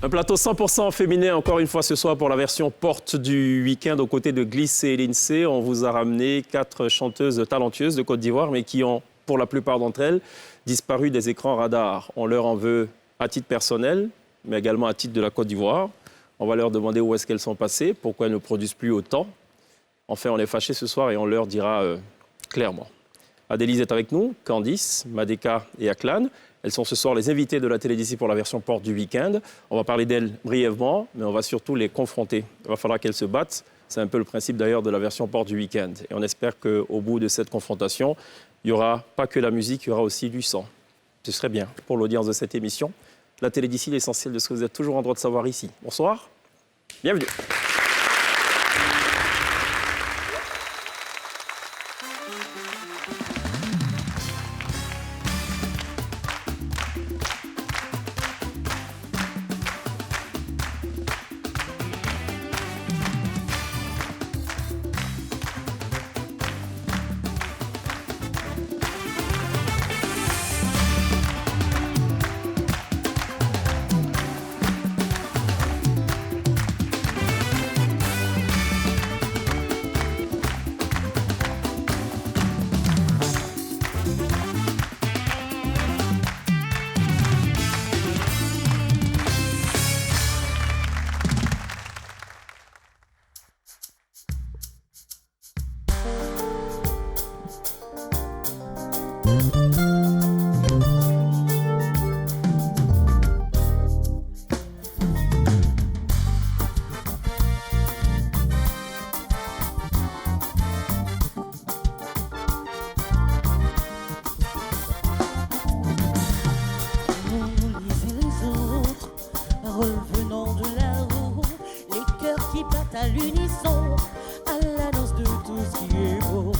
Un plateau 100% féminin, encore une fois ce soir pour la version porte du week-end aux côtés de Glissé et Lindsay. On vous a ramené 4 chanteuses talentueuses de Côte d'Ivoire, mais qui ont, pour la plupart d'entre elles, disparu des écrans radars. On leur en veut à titre personnel, mais également à titre de la Côte d'Ivoire. On va leur demander où est-ce qu'elles sont passées, pourquoi elles ne produisent plus autant. Enfin, on est fâchés ce soir et on leur dira clairement. Adélise est avec nous, Candice, Madeka et Aklan. Elles sont ce soir les invitées de la télé d'ici pour la version porte du week-end. On va parler d'elles brièvement, mais on va surtout les confronter. Il va falloir qu'elles se battent. C'est un peu le principe d'ailleurs de la version porte du week-end. Et on espère qu'au bout de cette confrontation, il n'y aura pas que la musique, il y aura aussi du sang. Ce serait bien pour l'audience de cette émission. La télé d'ici, l'essentiel de ce que vous êtes toujours en droit de savoir ici. Bonsoir, bienvenue. Revenant de là-haut, les cœurs qui battent à l'unisson, à l'annonce de tout ce qui est beau,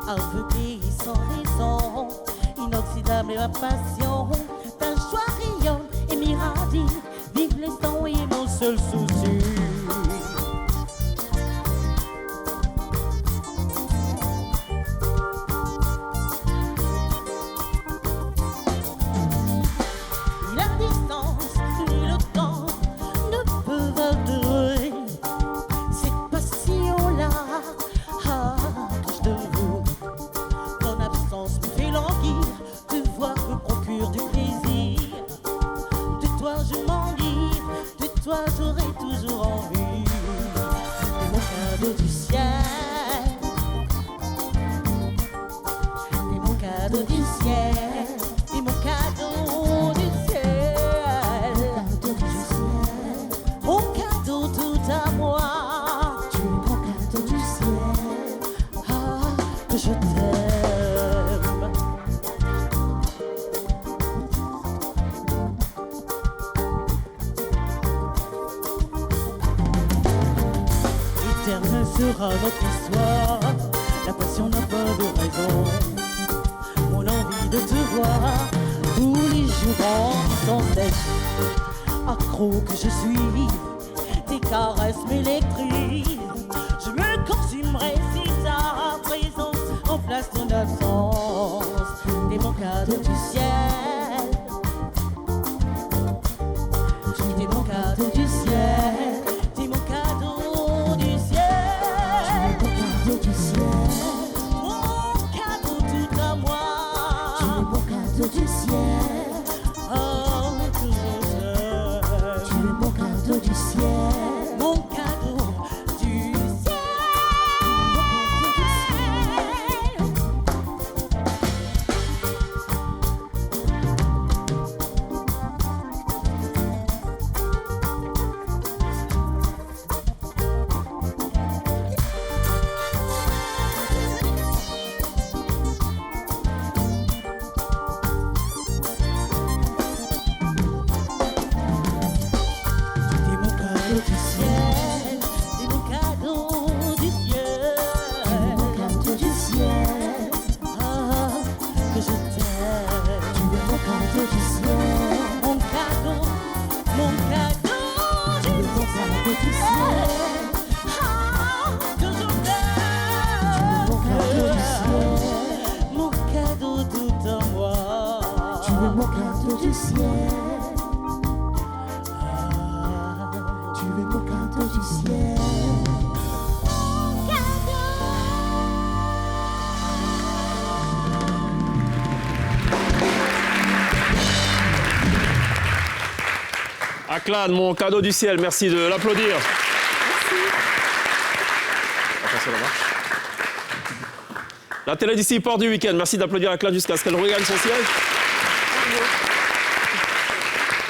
aveuglés sans raison, inoxydable et ma passion, ta joie rayonne et m'irradie, vive l'instant et mon seul souci. Sera notre histoire, la passion n'a pas de raison. Mon envie de te voir tous les jours sans cesse. Accro que je suis, tes caresses m'électrisent. Je me consumerai si ta présence remplace ton absence. T'es mon cadeau du ciel, t'es mon cadeau du ciel, t'es mon cadeau du ciel. Du ciel, mon cadeau tout à moi. Tu es mon cadeau du ciel. Oh, tu es mon cadeau du ciel. Mon cadeau du ciel. Mon cadeau du ciel. Acclame mon cadeau du ciel, merci de l'applaudir. Attention la marche. La télé d'ici, Port du week-end. Merci d'applaudir Acclame jusqu'à ce qu'elle regagne son siège.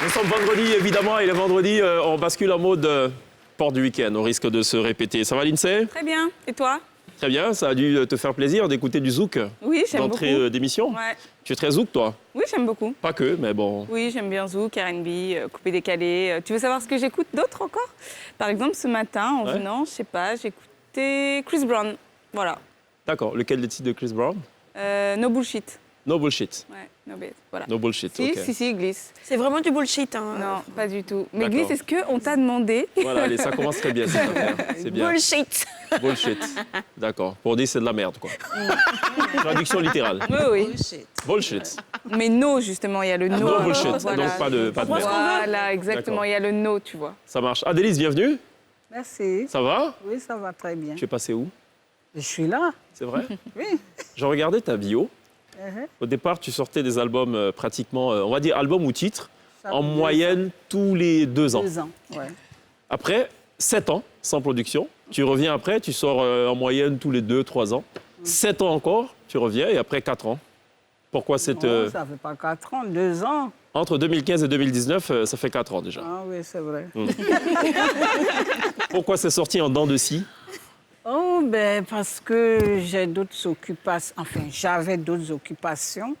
Nous sommes vendredi, évidemment, et le vendredi, on bascule en mode Port du week-end, au risque de se répéter. Ça va, Lindsay? Très bien. Et toi? Très bien, ça a dû te faire plaisir d'écouter du zouk Oui, j'aime beaucoup. d'entrée d'émission. Ouais. Tu es très zouk, toi? Oui, j'aime beaucoup. Pas que, mais bon. Oui, j'aime bien zouk, R&B, coupé décalé. Tu veux savoir ce que j'écoute d'autre encore? Par exemple, ce matin, en venant, je sais pas, j'écoutais Chris Brown. Voilà. D'accord. Lequel des titres de Chris Brown? No Bullshit. No bullshit. Ouais, no bait. Voilà. No bullshit, Si, ok. si, glisse. C'est vraiment du bullshit. Hein. Non, pas du tout. Mais D'accord. glisse, est-ce qu'on t'a demandé? Voilà, allez, ça commence très bien, cette affaire. C'est bien. Bullshit. Bullshit. D'accord. Pour dire, c'est de la merde, quoi. Traduction littérale. Oui, oui. Bullshit. Mais no, justement, il y a le no. No bullshit. Voilà. Donc, pas de merde. Voilà, exactement, D'accord. il y a le no, tu vois. Ça marche. Adélise, bienvenue. Merci. Ça va? Oui, ça va très bien. Tu es passé où? Je suis là. C'est vrai? Oui. Je regardais ta bio. Au départ, tu sortais des albums pratiquement, on va dire album ou titre, Ça en fait moyenne tous les 2 ans. 2 ans. Ouais. Après 7 ans sans production, tu reviens après, tu sors en moyenne tous les 2-3 ans. 7 ans encore, tu reviens et après 4 ans. Pourquoi cette... Non, ça fait pas 4 ans, 2 ans. Entre 2015 et 2019, ça fait 4 ans déjà. Ah oui, c'est vrai. Pourquoi c'est sorti en dents de scie? Oh, ben parce que j'ai d'autres occupations. Enfin, j'avais d'autres occupations.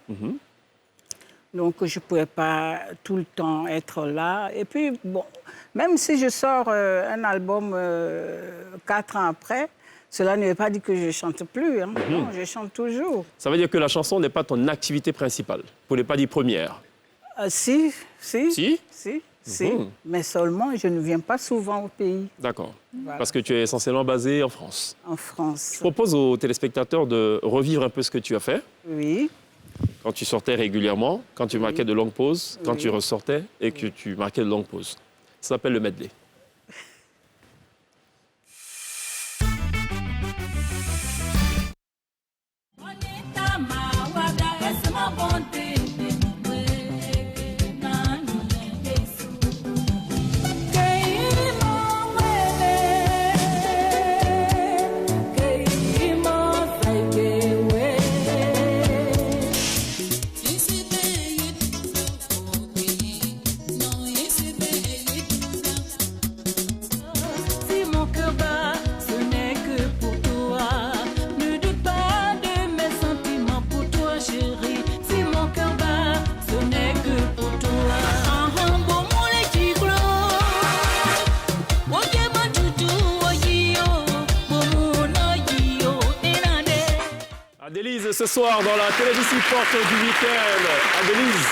Donc, je ne pouvais pas tout le temps être là. Et puis, bon, même si je sors un album 4 ans après, cela ne veut pas dire que je ne chante plus. Hein. Non, je chante toujours. Ça veut dire que la chanson n'est pas ton activité principale, pour ne pas dire première. Si. Si? Mais seulement, je ne viens pas souvent au pays, D'accord. Voilà. Parce que tu es essentiellement basé en France. en France. Je propose aux téléspectateurs de revivre un peu ce que tu as fait. Oui. Quand tu sortais régulièrement, quand tu marquais de longues pauses, quand Oui. tu ressortais et que tu marquais de longues pauses. Ça s'appelle le medley. Si mon cœur bat, ce n'est que pour toi. Ne doute pas de mes sentiments pour toi, chérie. Si mon cœur bat, ce n'est que pour toi. Bon, mon les gros. Ok, mon toutou, oyo. Bon, oyo, enane. Adélise, ce soir, dans la télévision porte du week-end. Adélise,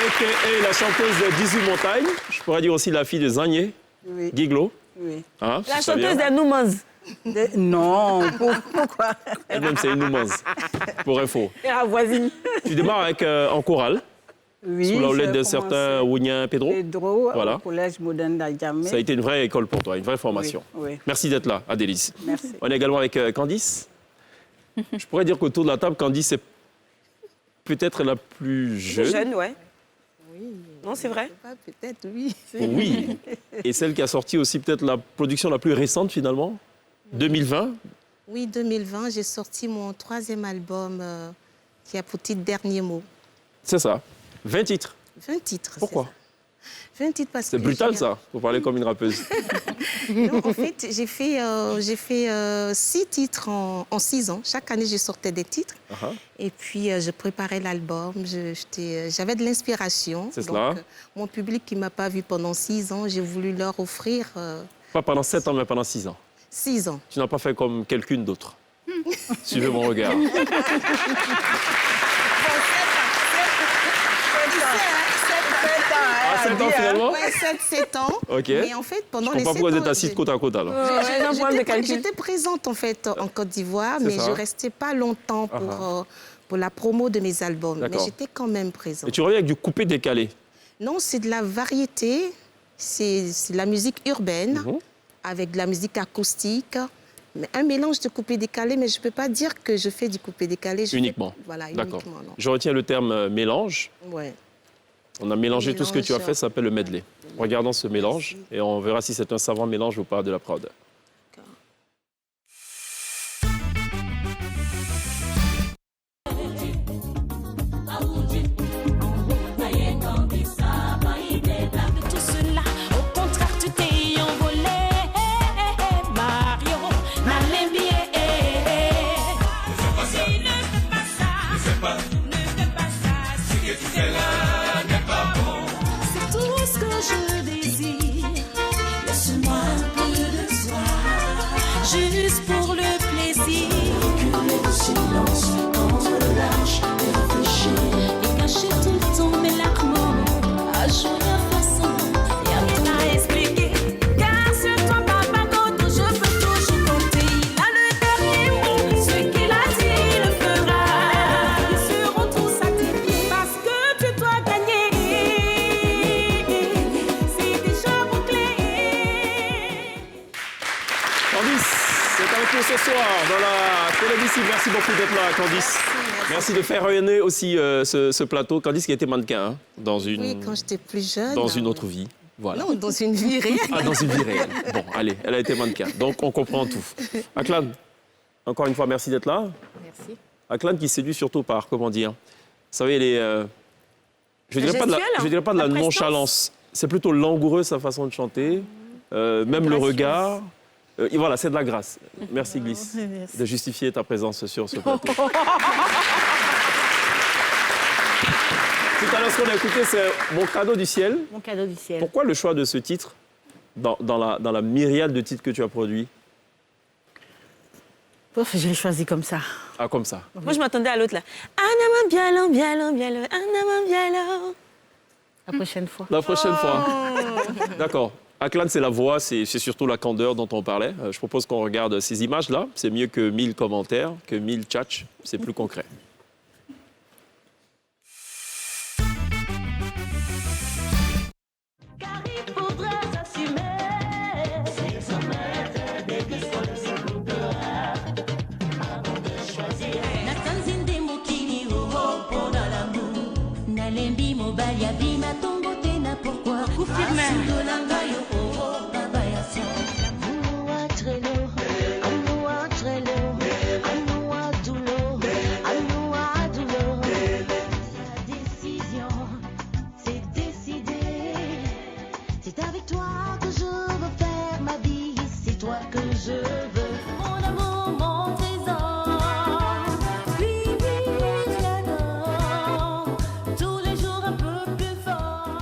a.k.a. la chanteuse de 18 montagnes. Je pourrais dire aussi la fille de Zagné, Oui. Guiglo. Oui. Hein, La si ça vient. chanteuse des Noumans. Non, pourquoi? Elle-même, c'est une noumeuse, pour info. Et la voisine. Tu démarres avec, en chorale, Oui, sous la houlette j'ai de certains commencé Ounien Pedro. Pedro, Voilà. au collège moderne d'Adjamé. Ça a été une vraie école pour toi, une vraie formation. Oui, oui. Merci d'être là, Adélise. Merci. On est également avec Candice. Je pourrais dire qu'autour de la table, Candice est peut-être la plus jeune. Jeune, ouais. Non, c'est vrai. Peut-être, oui. Oui. Et celle qui a sorti aussi peut-être la production la plus récente finalement, 2020. Oui, 2020, j'ai sorti mon 3e album qui a pour titre Dernier mot. C'est ça. 20 titres. 20 titres. Pourquoi? c'est ça. 20 titres parce que... C'est brutal j'ai- ça, pour parler comme une rappeuse. Non, en fait, j'ai fait 6 titres en 6 ans. Chaque année, je sortais des titres. Ah, Et puis, je préparais l'album. J'avais de l'inspiration. C'est Donc, cela. mon public qui ne m'a pas vu pendant 6 ans, j'ai voulu leur offrir Pas pendant 7 ans, mais pendant 6 ans. 6 ans. Tu n'as pas fait comme quelqu'une d'autre. Suivez mon regard. Ah, 7 ans finalement? Oui, 7 ans. Ok. Mais en fait, pendant Je les comprends 7 pourquoi vous ans... êtes assis côte à côte alors. J'ai un problème de calcul. J'étais présente en fait en Côte d'Ivoire, C'est mais ça. je restais pas longtemps pour la promo de mes albums. Mais D'accord. j'étais quand même présente. Et tu reviens avec du coupé décalé. Non, c'est de la variété, c'est de la musique urbaine, avec de la musique acoustique, mais un mélange de coupé décalé, mais je ne peux pas dire que je fais du coupé décalé. Uniquement. Voilà, D'accord. uniquement, non. Je retiens le terme mélange. Ouais. On a mélangé tout ce que tu as Mélange. fait, ça s'appelle le medley. Regardons ce mélange et on verra si c'est un savant mélange ou pas de la prod. Juste pour le plaisir. Reculer le silence, prendre le large et réfléchir. Et cacher tout le temps mes larmes, à jouer à façon. Et à rien à expliquer. Car sur toi, papa, quand je peux toujours compter. Il a le dernier mot, ce qu'il a dit, il le fera. Ils seront tous à tes pieds. Parce que tu dois gagner. C'est déjà bouclé. C'est avec nous ce soir dans la télévision. Merci beaucoup d'être là, Candice. Merci de faire rayonner aussi ce plateau. Candice qui était mannequin hein, dans une... Oui, quand j'étais plus jeune. Dans une autre vie. Voilà. Non, dans une vie réelle. Ah, dans une vie réelle. Bon, allez, elle a été mannequin. Donc, on comprend tout. Aklan, encore une fois, merci d'être là. Merci. Aklan qui séduit surtout par, comment dire, vous savez, je dirais pas de la nonchalance. C'est plutôt langoureux, sa façon de chanter. Même le regard. Et voilà, c'est de la grâce. Merci, Glisse, de justifier ta présence sur ce plateau. Tout à l'heure, ce qu'on a écouté, c'est Mon cadeau du ciel. Mon cadeau du ciel. Pourquoi le choix de ce titre dans la myriade de titres que tu as produits? Pouf, je l'ai choisi comme ça. Ah, comme ça. Moi, je m'attendais à l'autre là. Anama bialo, bialo, bialo, anama bialo. La prochaine fois. La prochaine fois. D'accord. Aklan, c'est la voix, c'est surtout la candeur dont on parlait. Je propose qu'on regarde ces images-là. C'est mieux que 1000 commentaires, que 1000 tchatchs. C'est plus concret. Car il faudra s'assumer. C'est son maître des questions de ce groupe avant de choisir. Natanzinde mokili oho pendant l'amour. Nalembi mobile ya bima tongo tena pourquoi? Confirmé. Asundolanga yo oho baba ya so. Amoua trelo, amoua trelo, amoua doulo, amoua doulo. La décision, c'est décidé. C'est avec toi que je veux faire ma vie, c'est toi que je veux. Mon amour, mon trésor, oui, oui, je l'adore. Tous les jours un peu plus fort.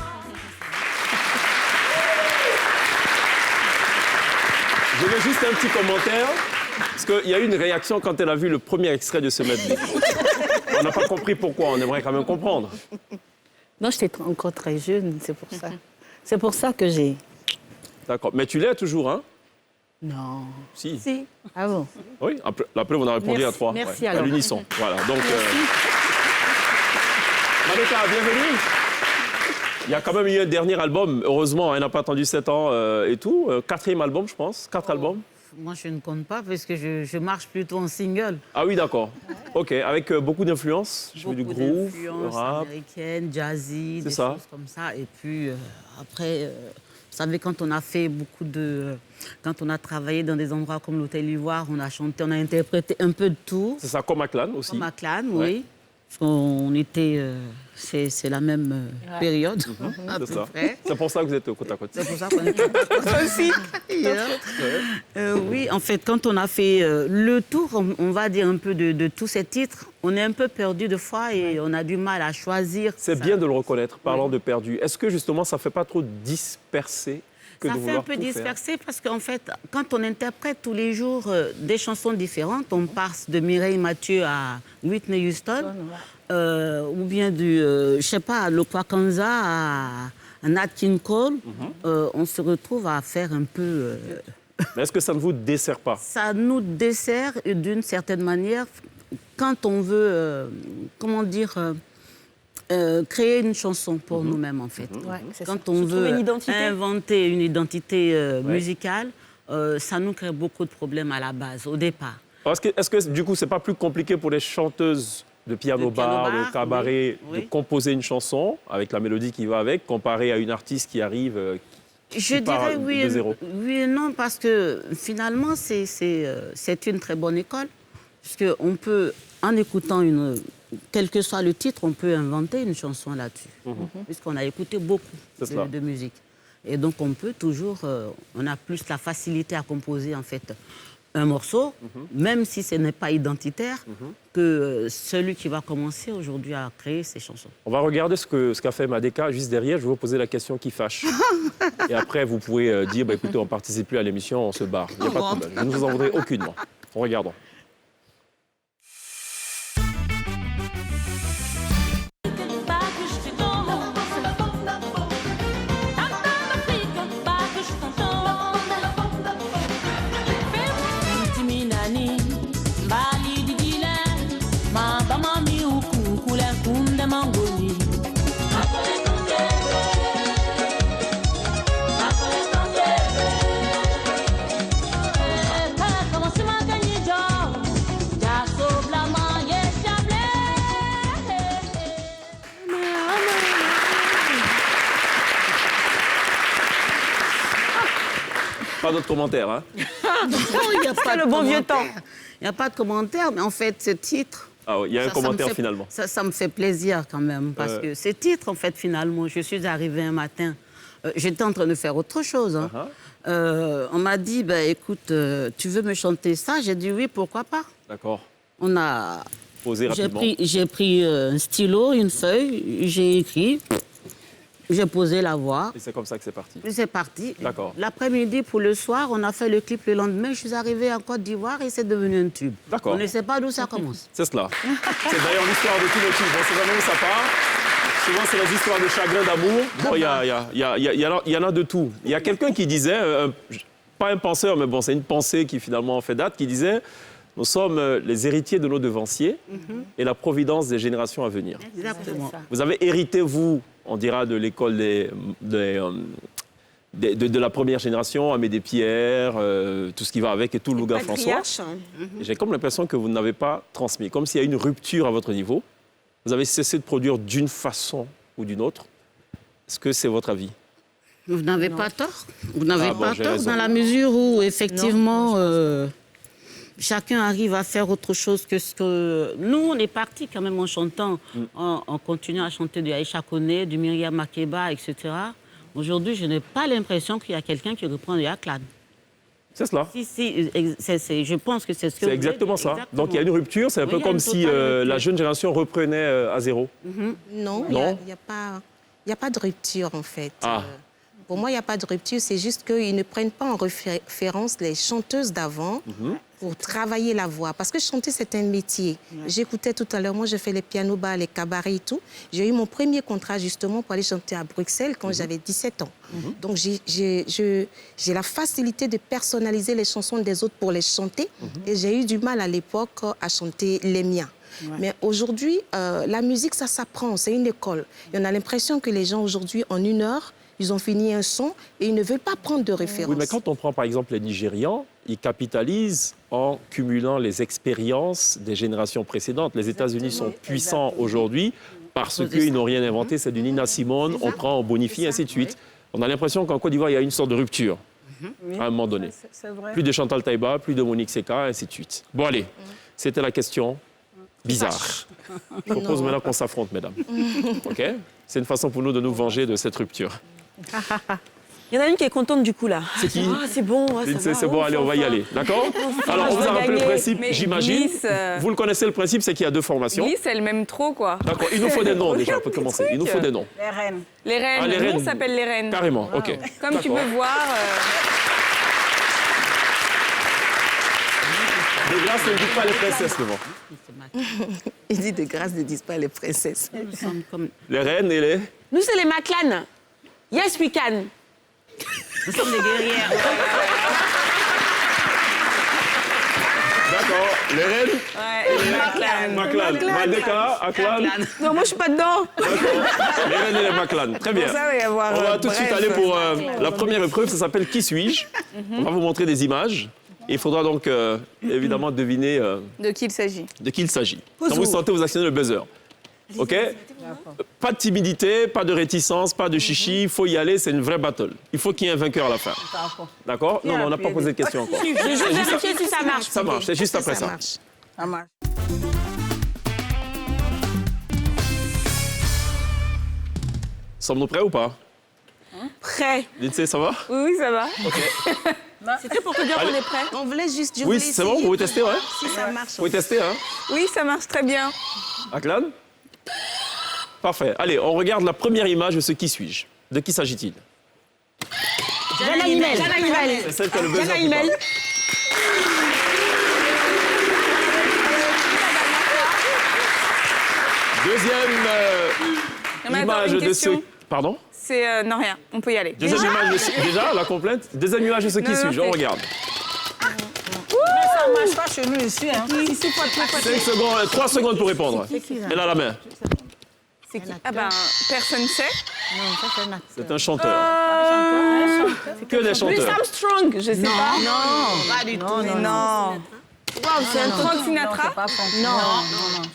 Je veux juste un petit commentaire, parce qu'il y a eu une réaction quand elle a vu le premier extrait de ce medley. On n'a pas compris pourquoi, on aimerait quand même comprendre. Non, j'étais encore très jeune, c'est pour ça. C'est pour ça que j'ai... D'accord. Mais tu l'es toujours, hein? Non. Si. Si. Ah bon? Oui, la preuve, on a répondu à 3. Merci à alors. l'unisson. Voilà. Donc, Malika, bienvenue. Il y a quand même eu un dernier album, heureusement, elle n'a pas attendu 7 ans et tout. 4e album, je pense. 4 albums. Moi, je ne compte pas parce que je marche plutôt en single. Ah oui, d'accord. OK, avec beaucoup d'influences. Je veux du Beaucoup groove, d'influences rap. américaines, jazzy, des ça. choses comme ça. Et puis, après, vous savez, quand on a fait beaucoup de... quand on a travaillé dans des endroits comme l'Hôtel Ivoire, on a chanté, on a interprété un peu de tout. C'est ça, comme Aklan aussi. Comme Aklan, Ouais. oui. Parce qu'on était... c'est la même période, à peu C'est ça. près. C'est pour ça que vous êtes côte à côte. C'est pour ça qu'on est aussi. Oui, en fait, quand on a fait le tour, on va dire un peu de tous ces titres, on est un peu perdu de fois et on a du mal à choisir. C'est ça. bien de le reconnaître, parlant de perdu. Est-ce que justement, ça ne fait pas trop disperser que Ça de fait vouloir un peu tout faire? dispersé parce qu'en fait, quand on interprète tous les jours des chansons différentes, on passe de Mireille Mathieu à Whitney Houston, ou bien du, je sais pas, Lokwakanza à Nat King Cole, on se retrouve à faire un peu... Mais est-ce que ça ne vous dessert pas? Ça nous dessert d'une certaine manière quand on veut, comment dire, créer une chanson pour nous-mêmes, en fait. Ouais, c'est ça. Quand on trouver veut une identité. inventer une identité musicale, ça nous crée beaucoup de problèmes à la base, au départ. Est-ce que du coup, c'est pas plus compliqué pour les chanteuses de piano De bar, piano de bar, cabaret, oui. de composer une chanson avec la mélodie qui va avec, comparé à une artiste qui arrive Je part dirais oui, de zéro. oui et non, parce que finalement, c'est une très bonne école. Parce qu'on peut, en écoutant quel que soit le titre, on peut inventer une chanson là-dessus. Puisqu'on a écouté beaucoup C'est cela. de musique. Et donc, on peut toujours, on a plus la facilité à composer, en fait, un morceau, même si ce n'est pas identitaire, que celui qui va commencer aujourd'hui à créer ses chansons. On va regarder ce qu'a fait Madeka juste derrière. Je vais vous poser la question qui fâche. Et après, vous pouvez dire, bah, écoutez, on ne participe plus à l'émission, on se barre. Il n'y a pas de problème. Je ne vous en voudrais aucunement. Regardons. Pas d'autres commentaires, hein? Non, il n'y a pas le de bon vieux commentaire. Il n'y a pas de commentaire, mais en fait, ce titre... Ah oui, il y a un commentaire finalement. Ça me fait plaisir quand même, parce que ce titre, en fait, finalement, je suis arrivée un matin, j'étais en train de faire autre chose. Hein. On m'a dit, bah, écoute, tu veux me chanter ça? J'ai dit oui, pourquoi pas. D'accord. On a... Posez rapidement. J'ai pris un stylo, une feuille, j'ai écrit, j'ai posé la voix. Et c'est comme ça que c'est parti. Puis c'est parti. D'accord. L'après-midi, pour le soir, on a fait le clip le lendemain. Je suis arrivée en Côte d'Ivoire et c'est devenu un tube. D'accord. On ne sait pas d'où ça commence. C'est cela. C'est d'ailleurs l'histoire de tous les tubes. On sait jamais où ça part. Souvent, c'est les histoires de chagrin, d'amour. Bon, il y en a de tout. Il y a quelqu'un qui disait, pas un penseur, mais bon, c'est une pensée qui finalement fait date, qui disait nous sommes les héritiers de nos devanciers et la providence des générations à venir. Exactement. Vous avez hérité, vous, on dira, de l'école de la première génération, Amédée Pierre, tout ce qui va avec et tout Louga François. Et j'ai comme l'impression que vous n'avez pas transmis, comme s'il y a une rupture à votre niveau. Vous avez cessé de produire d'une façon ou d'une autre. Est-ce que c'est votre avis? Vous n'avez pas tort. Vous n'avez pas j'ai tort raison. dans la mesure où, effectivement, chacun arrive à faire autre chose que ce que... Nous, on est partis quand même en chantant, en continuant à chanter du Aïcha Koné, du Myriam Makeba, etc. Aujourd'hui, je n'ai pas l'impression qu'il y a quelqu'un qui reprend du Aklan. C'est cela. Si, je pense que c'est ce que C'est exactement ça. Donc il y a une rupture, c'est un Oui, peu il y a comme une si totale rupture. la jeune génération reprenait à zéro. Non, il Non. n'y a pas de rupture en fait. Ah. Pour moi, il n'y a pas de rupture, c'est juste qu'ils ne prennent pas en référence les chanteuses d'avant pour travailler la voix. Parce que chanter, c'est un métier. J'écoutais tout à l'heure, moi, je fais les pianos bars, les cabarets et tout. J'ai eu mon premier contrat justement pour aller chanter à Bruxelles quand j'avais 17 ans. Donc, j'ai la facilité de personnaliser les chansons des autres pour les chanter. Et j'ai eu du mal à l'époque à chanter les miens. Mais aujourd'hui, la musique, ça s'apprend, c'est une école. Et on a l'impression que les gens aujourd'hui, en 1 heure, ils ont fini un son et ils ne veulent pas prendre de référence. Oui, mais quand on prend par exemple les Nigérians, ils capitalisent en cumulant les expériences des générations précédentes. Les États-Unis sont puissants aujourd'hui parce qu'ils n'ont rien inventé, c'est du Nina Simone, on prend, on bonifie, ainsi de suite. On a l'impression qu'en Côte d'Ivoire, il y a une sorte de rupture à un moment donné. C'est vrai. Plus de Chantal Taïba, plus de Monique Seka, ainsi de suite. Bon, allez, c'était la question bizarre. Je propose maintenant qu'on s'affronte, mesdames. OK? C'est une façon pour nous de nous venger de cette rupture. Il y en a une qui est contente du coup là. C'est qui? Ah, c'est bon, ça va, C'est bon, allez, on va y aller. D'accord? Alors, on vous a rappelé le principe, Mais j'imagine. Glisse, Vous le connaissez, le principe, c'est qu'il y a 2 formations. Glisse, elle m'aime trop, quoi. D'accord, il nous faut des noms déjà pour commencer. Il nous faut des noms. Les reines. Les reines, Ah, les nous, on reines. s'appelle les reines. Carrément, OK. Comme tu D'accord. peux voir, De grâce, ne dites pas les princesses devant. Il dit de grâce, ne disent pas les princesses. Nous sommes comme... Les reines et les... Nous, c'est les Maclan. Yes, we can. Nous sommes des guerrières. D'accord, les reines, ouais, les Maclan. Maclan, Madeka, Aklan. Non, moi, je suis pas dedans. D'accord, les reines et les Maclan. Très bien. Pour ça, il va y avoir, On va tout de suite bref. aller pour la première épreuve, ça s'appelle Qui suis-je? On va vous montrer des images. Et il faudra donc évidemment deviner De qui il s'agit? de qui il s'agit. Quand vous sentez, vous actionnez le buzzer. OK? Pas de timidité, pas de réticence, pas de chichi. Il faut y aller, c'est une vraie battle. Il faut qu'il y ait un vainqueur à la fin. D'accord? Non, on n'a pas posé de question encore. Je vais juste vérifier si ça marche. Ça marche, c'est juste après ça. marche. Ça marche. Sommes-nous prêts ou pas? Prêt. Lindsay, ça va? Oui, ça va. C'était pour te dire qu'on est prêt. On voulait juste... je Oui, voulais c'est bon, vous essayer pouvez tester, ouais? Si ça marche. Vous pouvez tester, hein? Oui, ça marche très bien. Aklan? Parfait. Allez, on regarde la première image de ce qui suis-je. De qui s'agit-il? Jana Imel. C'est celle qui a le buzzer. Jana qui Imel. parle. Deuxième Mais attends, image une de ce... question. Pardon? C'est non rien, on peut y aller. Deuxième image de ce... Déjà, la complète? Deuxième image de ce qui Non, suis-je. non, On c'est- regarde. Mais ça marche pas chez nous ici. Hein. 5 secondes, 3 secondes pour répondre. Elle a la main. C'est qui? Ah ben, personne ne sait. C'est un chanteur. Que des Louis chanteurs. Armstrong, je sais pas. Non, pas du tout. Mais non. Waouh, c'est un Frank Sinatra? Non.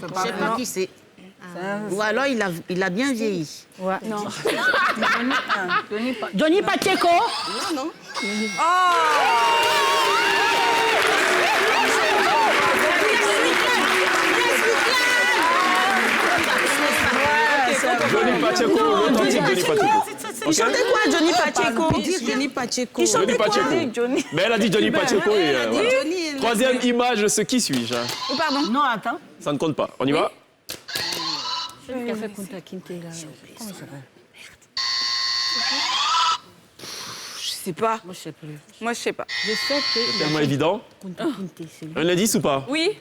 Je sais pas qui c'est. Ou alors il a bien vieilli. Johnny Pacheco. Johnny Pacheco, l'authentique Johnny Pacheco. Il chantait quoi, Johnny Pacheco? Johnny Pacheco. Johnny Pacheco. Mais elle a dit Johnny Pacheco et voilà. Troisième image de ce qui suis-je. Oh, pardon. Non, attends. Ça ne compte pas. On y va? Celui qui a fait Kunta Kinte, là. Comment il s'appelle? Je sais pas. Moi, je sais plus. Moi, je sais pas. Je sais que Tellement évident. Kunta Kinte, c'est lui. Un indice ou pas? Oui.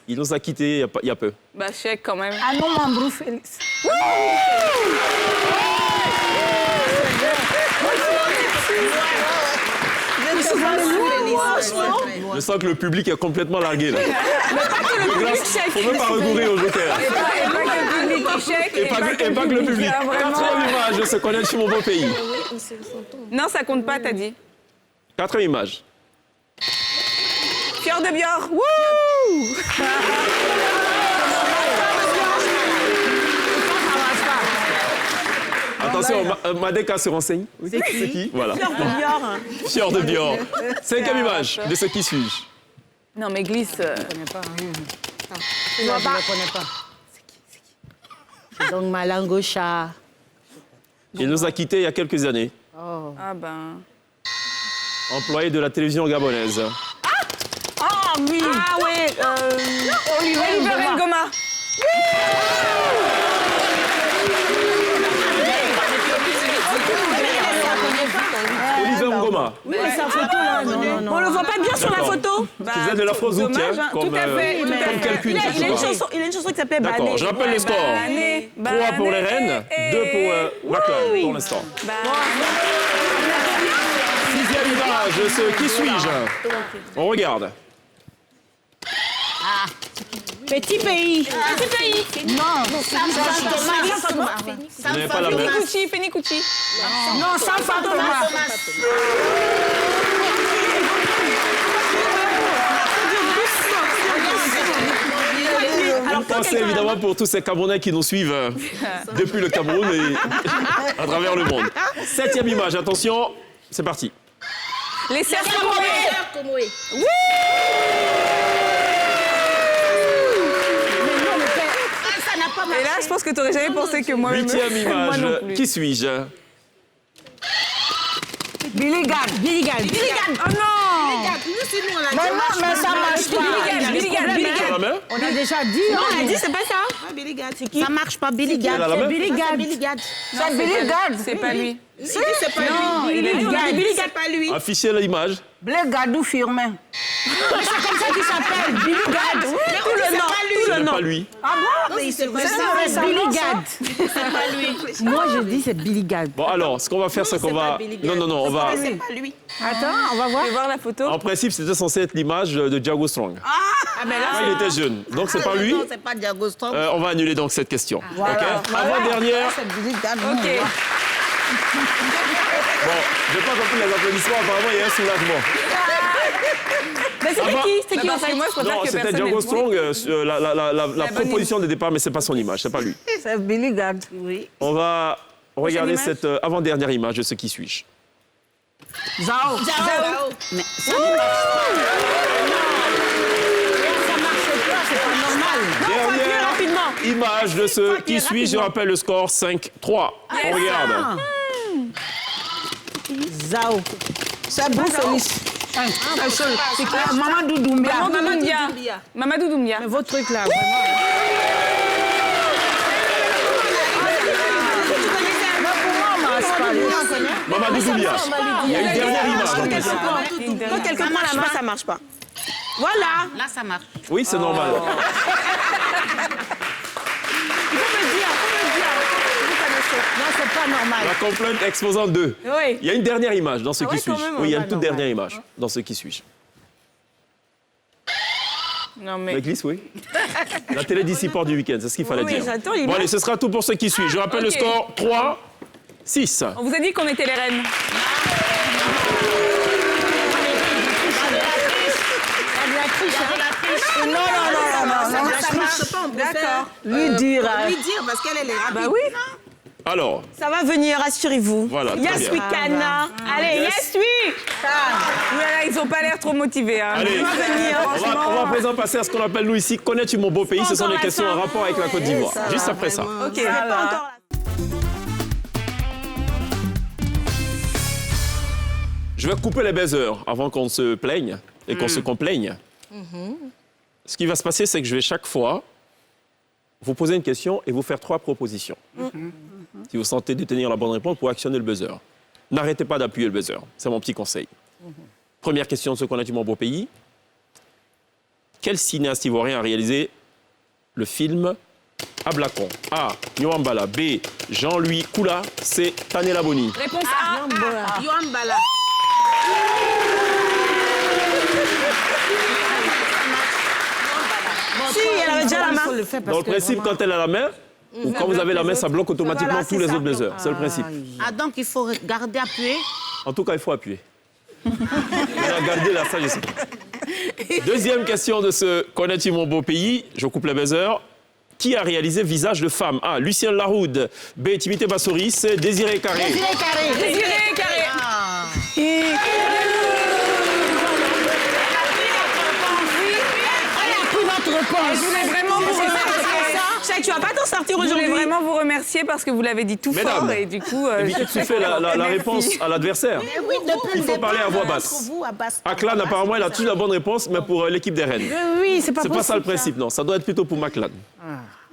Il nous a quittés il y a peu. Bah, chèque quand même. Ah non, Mambrou Félix. Je sens que le public est complètement largué là. De grâce, faut même pas recourir au joker. Et pas que le public qui chèque. Et pas que le public. Ah, vraiment. Quatrième image de ce qu'on aime sur mon beau pays. Non, ça compte pas, t'as dit. Quatrième image. Fjord de Björk. Wouh! Attention, Madeka se renseigne. C'est qui? Voilà. Fjord de Björk. Cinquième image de ce qui suis-je. Non, mais glisse. Je ne connais pas. Donc Malangosha. Il nous a quittés il y a quelques années. Ah ben. Employé de la télévision gabonaise. Ah oui. Ah ouais. Oliver Ngoma. Oliver Ngoma. Mais sa photo là, non. On le voit pas bien sur la D'accord. photo. Qui faisait de l'afrozouk, dommage, hein, hein. comme, Tout à fait. comme quel Il cul, a je sais une pas. chanson, qui s'appelle D'accord, Bané. je rappelle le score. Bané, 3 pour les reines, 2 pour Waklan pour l'instant. Sixième image de ce qui suis-je. On regarde. Petit pays. Non. Vous n'avez pas la main. Fenicucci. Non, sans Fatoma. Une pensée évidemment pour tous ces Camerounais qui nous suivent depuis le Cameroun et à travers le monde. Septième image, attention, c'est parti. Les sœurs Comoé. Et là, je pense que t'aurais jamais pensé que moi-même. Huitième Moi non image, plus. qui suis-je? Billy Gad. Oh non! Mais non, mais ça marche pas. Billy Gad. Tu as la main? On a déjà dit. Non, elle a dit c'est pas ça. Ça marche pas, Billy Elle a Gad. la main? Billy Gad. C'est Billy Gad. C'est pas lui. C'est pas Non, lui. il est Billy Gad. Gad, pas lui. Affichez l'image. Blé Gadou Firmin. C'est comme ça qu'il s'appelle. Billy Gad. Tout le nom. Ce n'est pas lui. Ah bon? C'est Billy Gad. C'est pas lui. Moi, je dis c'est Billy Gad. Bon alors, ce qu'on va faire, c'est qu'on va... Non, on va... C'est pas lui. Attends, on va voir. Je vais voir la photo. En principe, c'était censé être l'image de Django Strong. Ah, mais Quand là, il était jeune. Donc c'est pas lui. Non, c'est pas Diago Strong. On va annuler donc cette question. Voilà. Ok. Avant-dernière, C'est Billy Gad. ok. Bon, je n'ai pas compris les applaudissements. Apparemment, il y a un soulagement. Mais c'était va. qui C'était qui en fait? Moi, je préfère Non, que c'était personne Django n'ait- Strong. La bonne proposition de départ, mais ce n'est pas son image, c'est pas lui. C'est Billy Gad. Oui. On va regarder image. cette avant-dernière image de ce qui suis-je. Zao. Mais ça ne marche Ça marche pas, c'est pas normal. Dernière image de ce qui suis-je. Je rappelle le score 5-3. On regarde. Zao. C'est Bruce Ellis. C'est quoi? Mamadou Doumbia. Mamadou Doumbia. Mais votre truc là, vraiment. Mamadou Doumbia. Il y a une dernière image. en plus. Quand quelqu'un prend la main, ça marche pas. Voilà. Là, ça marche. Oui, c'est normal. Non, c'est pas normal. La complainte exposant 2. Oui. Il y a une dernière image dans ce qui ouais, suis-je. quand même, Oui, il y a pas une toute normal. dernière image dans ce qui suis-je. Non, mais. L'église, oui. La télé d'ici Port du week-end, c'est ce qu'il fallait Oui, dire. j'attends Bon, l'image. allez, ce sera tout pour ce qui suit. Je rappelle le ok. score 3-6. On vous a dit qu'on était les reines. Ça marche pas, on préfère Lui dire. lui dire parce qu'elle est rapide. Bah oui. Alors, Ça va venir, rassurez-vous. Voilà, très Yes, bien. we can. Allez, yes, we Voilà, ils n'ont pas l'air trop motivés. Hein. allez, on va à présent passer à ce qu'on appelle nous ici, connais-tu mon beau pays? Ce sont des questions en rapport avec la Côte d'Ivoire. Juste après ça. Ok, c'est pas encore là. Je vais couper les baisers avant qu'on se plaigne et qu'on se complaigne. Ce qui va se passer, c'est que je vais chaque fois vous poser une question et vous faire 3 propositions. Si vous sentez détenir la bonne réponse, pour actionner le buzzer. N'arrêtez pas d'appuyer le buzzer. C'est mon petit conseil. Première question de ce qu'on a du mon beau pays. Quel cinéaste ivoirien a réalisé le film Ablakon? A. Nyambala. B. Jean-Louis Koula. C. Tanela Boni. Réponse A. Yohan Bala. Si, elle avait déjà la main. Dans le principe, quand elle a la main, ou quand vous avez la main, ça bloque automatiquement Voilà, tous c'est les ça. autres buzzers. C'est le principe. Ah, donc il faut garder appuyé. En tout cas, il faut appuyer. Regardez là, ça, je sais pas. Deuxième question de ce Connais-tu mon beau pays? Je coupe les buzzers. Qui a réalisé Visage de femme? A. Lucien Laroude. B. Timité Bassori. C. Désiré Carré. Désiré Carré. Je voulais vraiment vous remercier. Je sais que tu vas pas t'en sortir Je voulais aujourd'hui. vraiment vous remercier parce que vous l'avez dit tout Mesdames, fort et du coup. Évitez de souffler la réponse à l'adversaire. Il faut parler à voix basse. Aklan, apparemment, elle a toujours la bonne réponse, mais pour l'équipe des Rennes. Oui, c'est pas C'est possible. pas ça le principe, non. Ça doit être plutôt pour Maclan.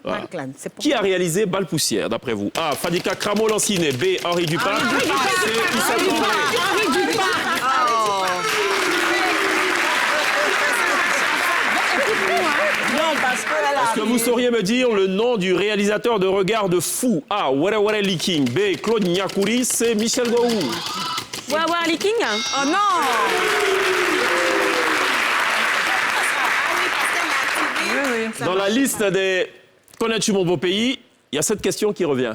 Voilà. Maclan, c'est pas Qui a réalisé Balle Poussière, d'après vous? A. Fadika Cramo-Lancinet. B. Henri Dupas. C. Issa Traoré. Est-ce que vous sauriez me dire le nom du réalisateur de Regard de Fou? A. Were Were Liking. B. Claude Nyakuri. C. Michel Gouou. Wawa Lee King. Oh non. Dans la liste des Connais-tu mon beau pays, il y a cette question qui revient.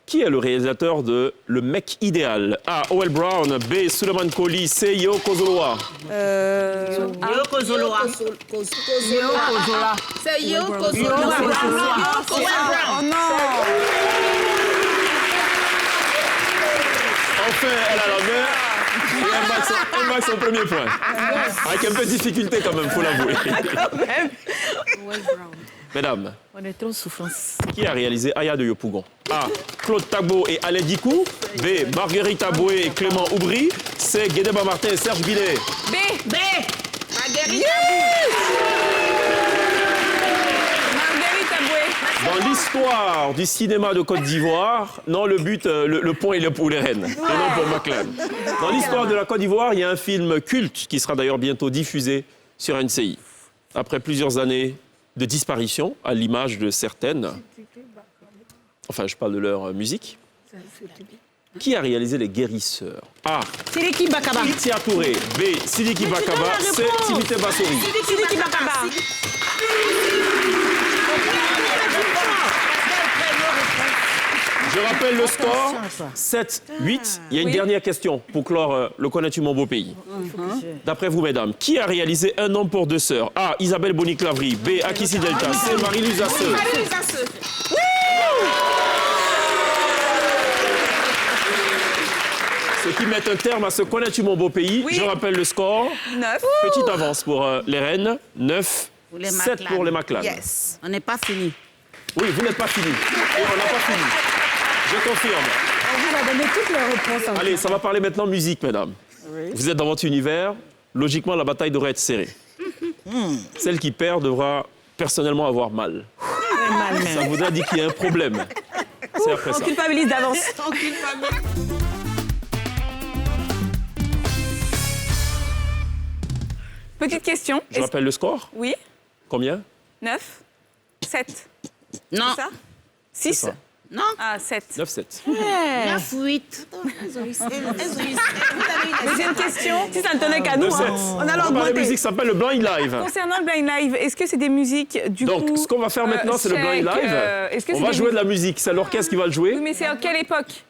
Qui est le réalisateur de Le mec idéal? A. O.L. Brown. B. Suleiman Koli. C. Yo Kozoloa. Yoko Zoloa. C'est Yoko Oh non. Enfin, elle a la main. Et elle marque son premier point. Avec un peu de difficulté quand même, faut l'avouer. Mesdames, On est trop en souffrance. qui a réalisé Aya de Yopougon? A. Claude Tagbo et Alain Dikou. B. Marguerite Aboué et Clément Oubry. C. Guédeba Martin et Serge Billet. B. Marguerite. Marguerite Aboué. Dans l'histoire du cinéma de Côte d'Ivoire, non, le but, le point, il est pour les Rennes, et non pour Maclan. Dans l'histoire de la Côte d'Ivoire, il y a un film culte qui sera d'ailleurs bientôt diffusé sur NCI. Après plusieurs années de disparition, à l'image de certaines, enfin, je parle de leur musique, qui a réalisé Les Guérisseurs? A. Sidiki Bakaba. Itia Touré. B. Sidiki Bakaba. C. Timité Bassori. Sidiki Bakaba. Je rappelle le score, 7-8. Il y a une dernière question pour clore le Connais-tu mon beau pays. D'après vous, mesdames, qui a réalisé Un homme pour deux sœurs? A. Isabelle Boni-Clavry. B. Akissi Delta. C. Marie-Lise Asseux. Ce qui met un terme à ce Connais-tu mon beau pays. Oui. Je rappelle le score. 9. Petite avance pour les Rennes. 9. Pour les 7 Maclan. pour les Maclan. Yes. On n'est pas fini. Oui, vous n'êtes pas fini. Et on n'a pas fini. Je confirme. On vous a donné toutes les réponses. Allez, ça va parler maintenant musique, mesdames. Vous êtes dans votre univers. Logiquement, la bataille devrait être serrée. Celle qui perd devra personnellement avoir mal. Ça voudrait dire qu'il y a un problème. C'est après ça. On culpabilise d'avance. Petite question. Je rappelle le score. Oui, Combien? 9, 7. Non. C'est ça 6. ça. Non. Ah, 7. 9-7. 9-8. Mais j'ai une question. Si ça ne tenait qu'à nous, 9-7. on a On va parler l'augmenté. musique, ça s'appelle le Blind Live. Concernant le blind live, est-ce que c'est des musiques du coup Donc, ce qu'on va faire maintenant, c'est le Blind chèques, Live. est-ce que On c'est va des jouer de musiques- la musique. C'est l'orchestre qui va le Oui, jouer. mais c'est à quelle époque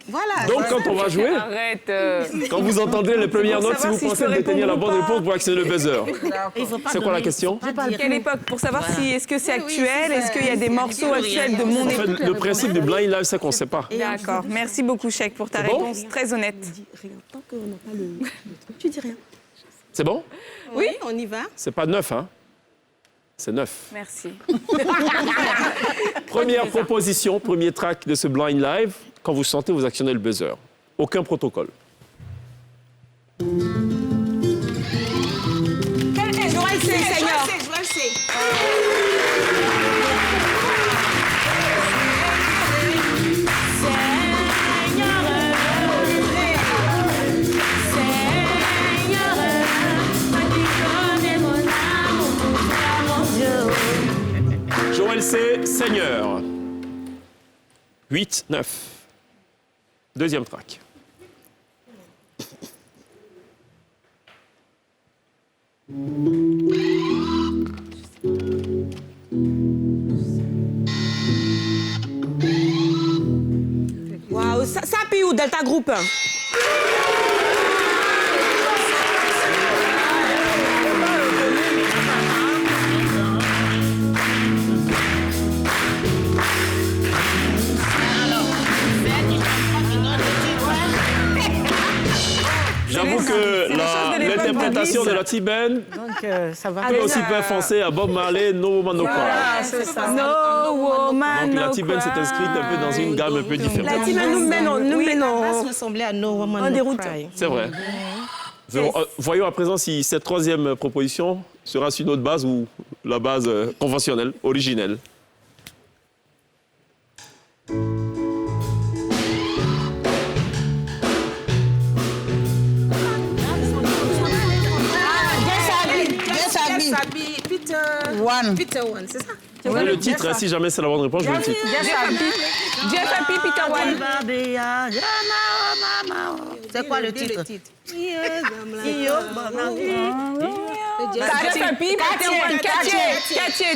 Voilà. Donc, quand on va jouer, Arrête. quand vous entendez les premières Pour notes, si savoir vous si je pensez peux détenir la répondre bonne ou pas. réponse pour accéder au buzzer. Il faut pas C'est quoi la donner- question? Quelle époque Pour savoir si est-ce que c'est actuel, est-ce qu'il y a des morceaux actuels de mon En fait, époque. le principe du Blind Live, c'est qu'on ne sait pas. D'accord. Merci beaucoup, Chèque, pour ta C'est bon réponse très honnête. Tant qu'on n'a pas le... Tu dis rien. C'est bon? Oui, on y va. C'est pas 9, hein? C'est 9. Merci. Première proposition, premier track de ce Blind Live. Quand vous sentez, vous actionnez le buzzer. Aucun protocole. Joël, c'est Seigneur. Joël C, Seigneur. 8, 9. Deuxième track. Waouh, ça appuie où Delta Group? J'avoue que c'est les choses de l'époque, l'interprétation de Boris. la T-Ben Donc, ça va. peut aussi faire penser à Bob Marley, No Woman No Cry. Ah, c'est ça. No woman, Donc la no T-Ben s'est inscrite un peu dans une gamme un peu différente. La team nous mène Ça ressemblait à No Woman En No déroute. Cry. C'est vrai. Voyons à présent si cette troisième proposition sera sur une autre base ou la base conventionnelle, originelle. Peter One, c'est ça? Oui, le titre, hein, si jamais c'est la bonne réponse, je veux le titre. Jeff Happy, Peter One. C'est quoi le titre? Jeff Happy, Peter One. Cathier.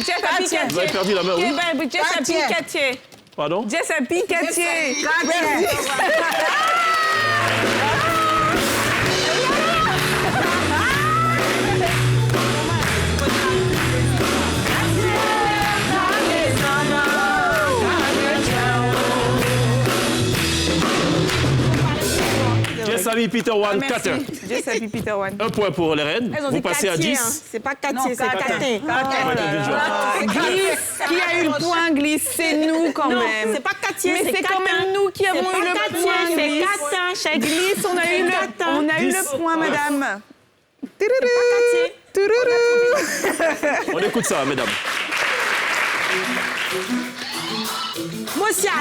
Jeff Happy, Vous avez Cathier. perdu la main, oui? Eh ben, Jeff Happy, Cathier. Pardon? Jeff Happy, Cathier. Jessavi Peter One, 4. Merci. Jeff Happy, Peter One. Un point pour les Rennes. Vous passez à 10. C'est pas Cathier, c'est Catin. Glisse, qui a eu le point, Glisse, c'est nous quand Non, même. c'est pas Cathier, Mais c'est quand même nous qui avons eu le point, c'est Glisse. Catin, Chèque. Glisse, on a eu Dix. le point, madame. On écoute ça, mesdames. Mosia.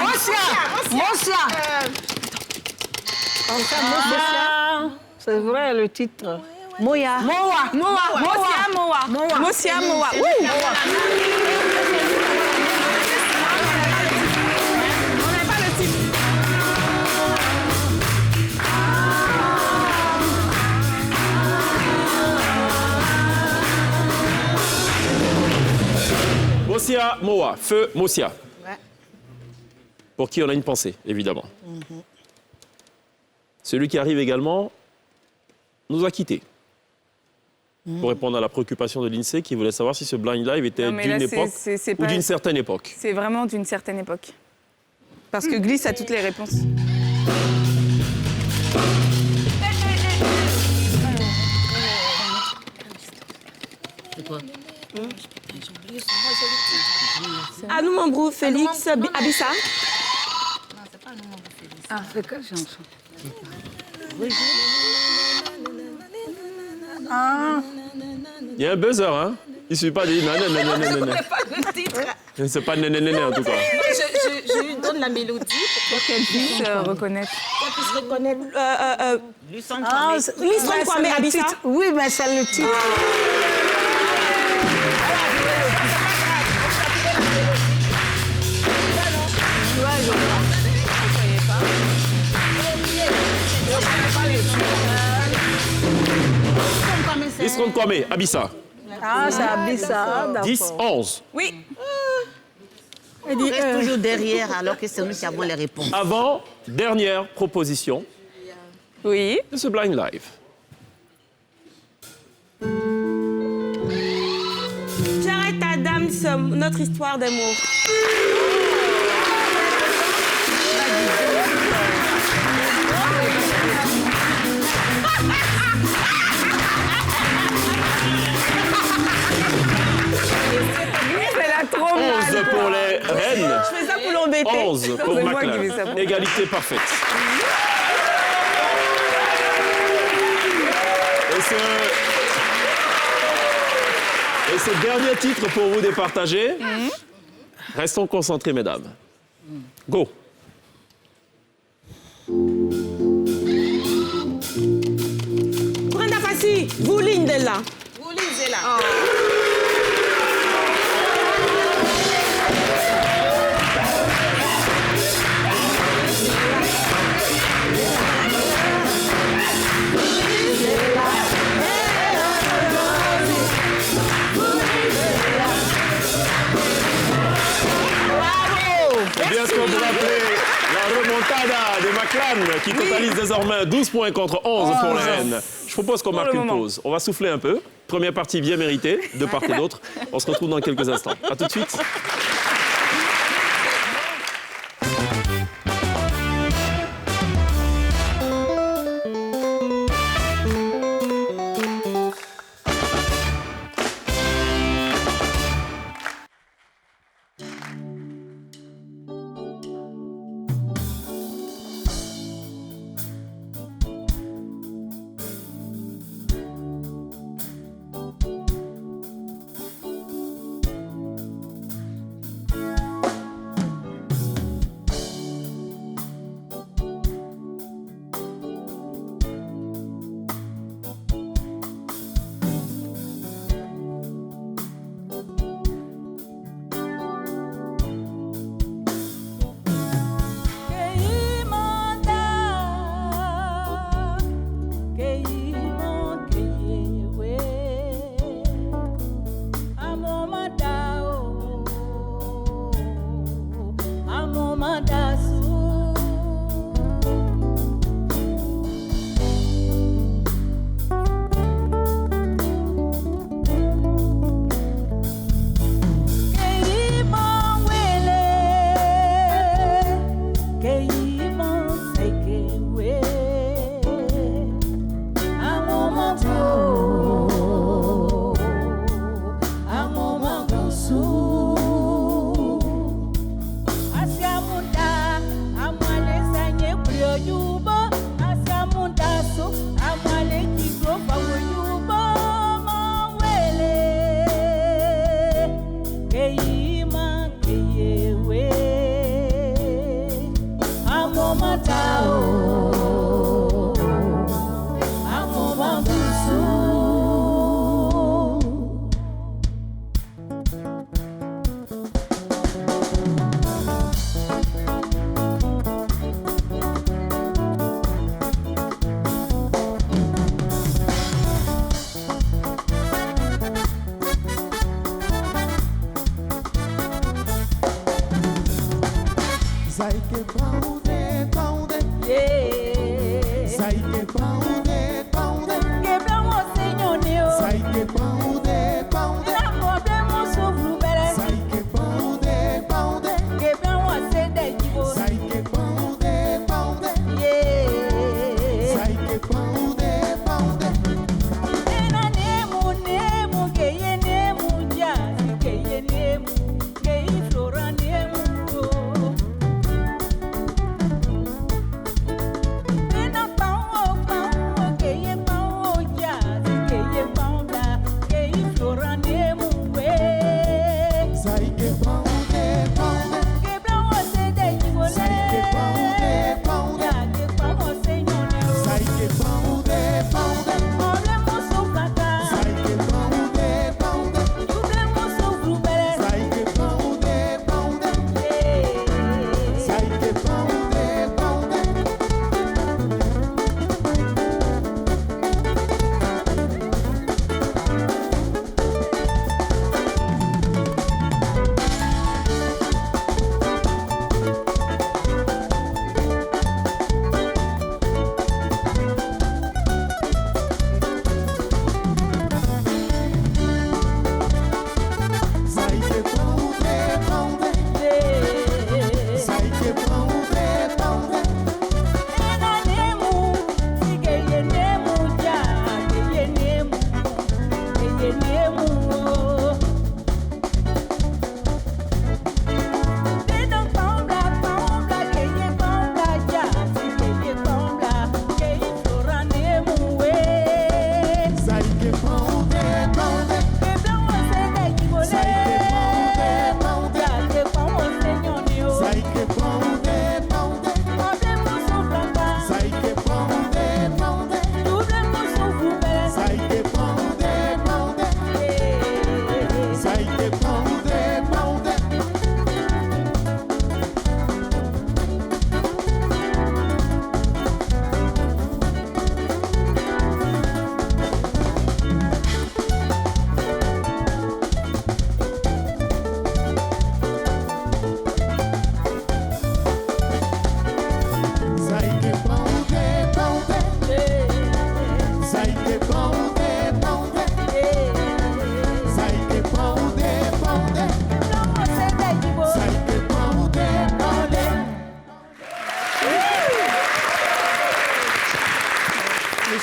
C'est vrai, le titre. Moya. Mosia, Moa. Ouh. Mosia, Moa, feu, Mosia. pour qui on a une pensée, évidemment. Celui qui arrive également nous a quittés. Pour répondre à la préoccupation de l'INSEE qui voulait savoir si ce blind live était Non, mais là, d'une époque c'est ou pas- d'une certaine époque. C'est vraiment d'une certaine époque. Parce que Glisse a toutes les réponses. C'est quoi? Anou Mambrou, Félix, Abissa. C'est quelle chanson? Il y a un buzzer, hein? Il ne suffit pas de dire nanana. C'est pas nanana en tout cas. Je lui donne la mélodie Pour qu'elle puisse reconnaître. pour qu'elle puisse reconnaître. Listron Kwame Abissa. Oui, mais c'est le titre. Listron Kwame, Abissa. Ah, c'est Abissa, d'accord. 10-11. Oui. Elle On dit, reste toujours derrière alors que c'est nous qui avons les réponses. Avant, dernière proposition Oui. de ce blind live. Jared Adams, notre histoire d'amour. Elle a trop 11 mal. pour les reines, Je fais ça pour l'embêter. 11 pour C'est moi qui fais ça McLaren. pour- Égalité parfaite. Et ce dernier titre pour vous départager. Restons concentrés, mesdames. Go. Brenda Fassi, Vouline Della. C'est bien ce qu'on peut appeler la remontada de McLaren qui totalise désormais 12 points contre 11 pour les Rennes. Je propose qu'on marque le une moment. pause. On va souffler un peu. Première partie bien méritée, de part et d'autre. On se retrouve dans quelques instants. A tout de suite.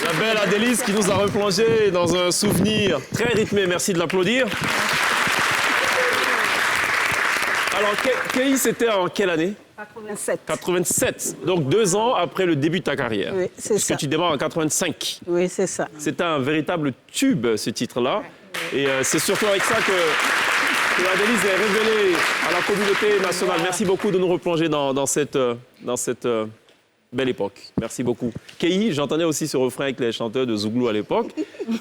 La belle Adélise qui nous a replongé dans un souvenir très rythmé. Merci de l'applaudir. Alors, Kei, c'était en quelle année? 87. 87. Donc 2 ans après le début de ta carrière. Oui, c'est ça. Puisque tu démarres en 85. Oui, c'est ça. C'était un véritable tube, ce titre-là. Et c'est surtout avec ça que Adélise est révélée à la communauté nationale. Merci beaucoup de nous replonger dans cette belle époque. Merci beaucoup. Kei, j'entendais aussi ce refrain avec les chanteurs de Zouglou à l'époque.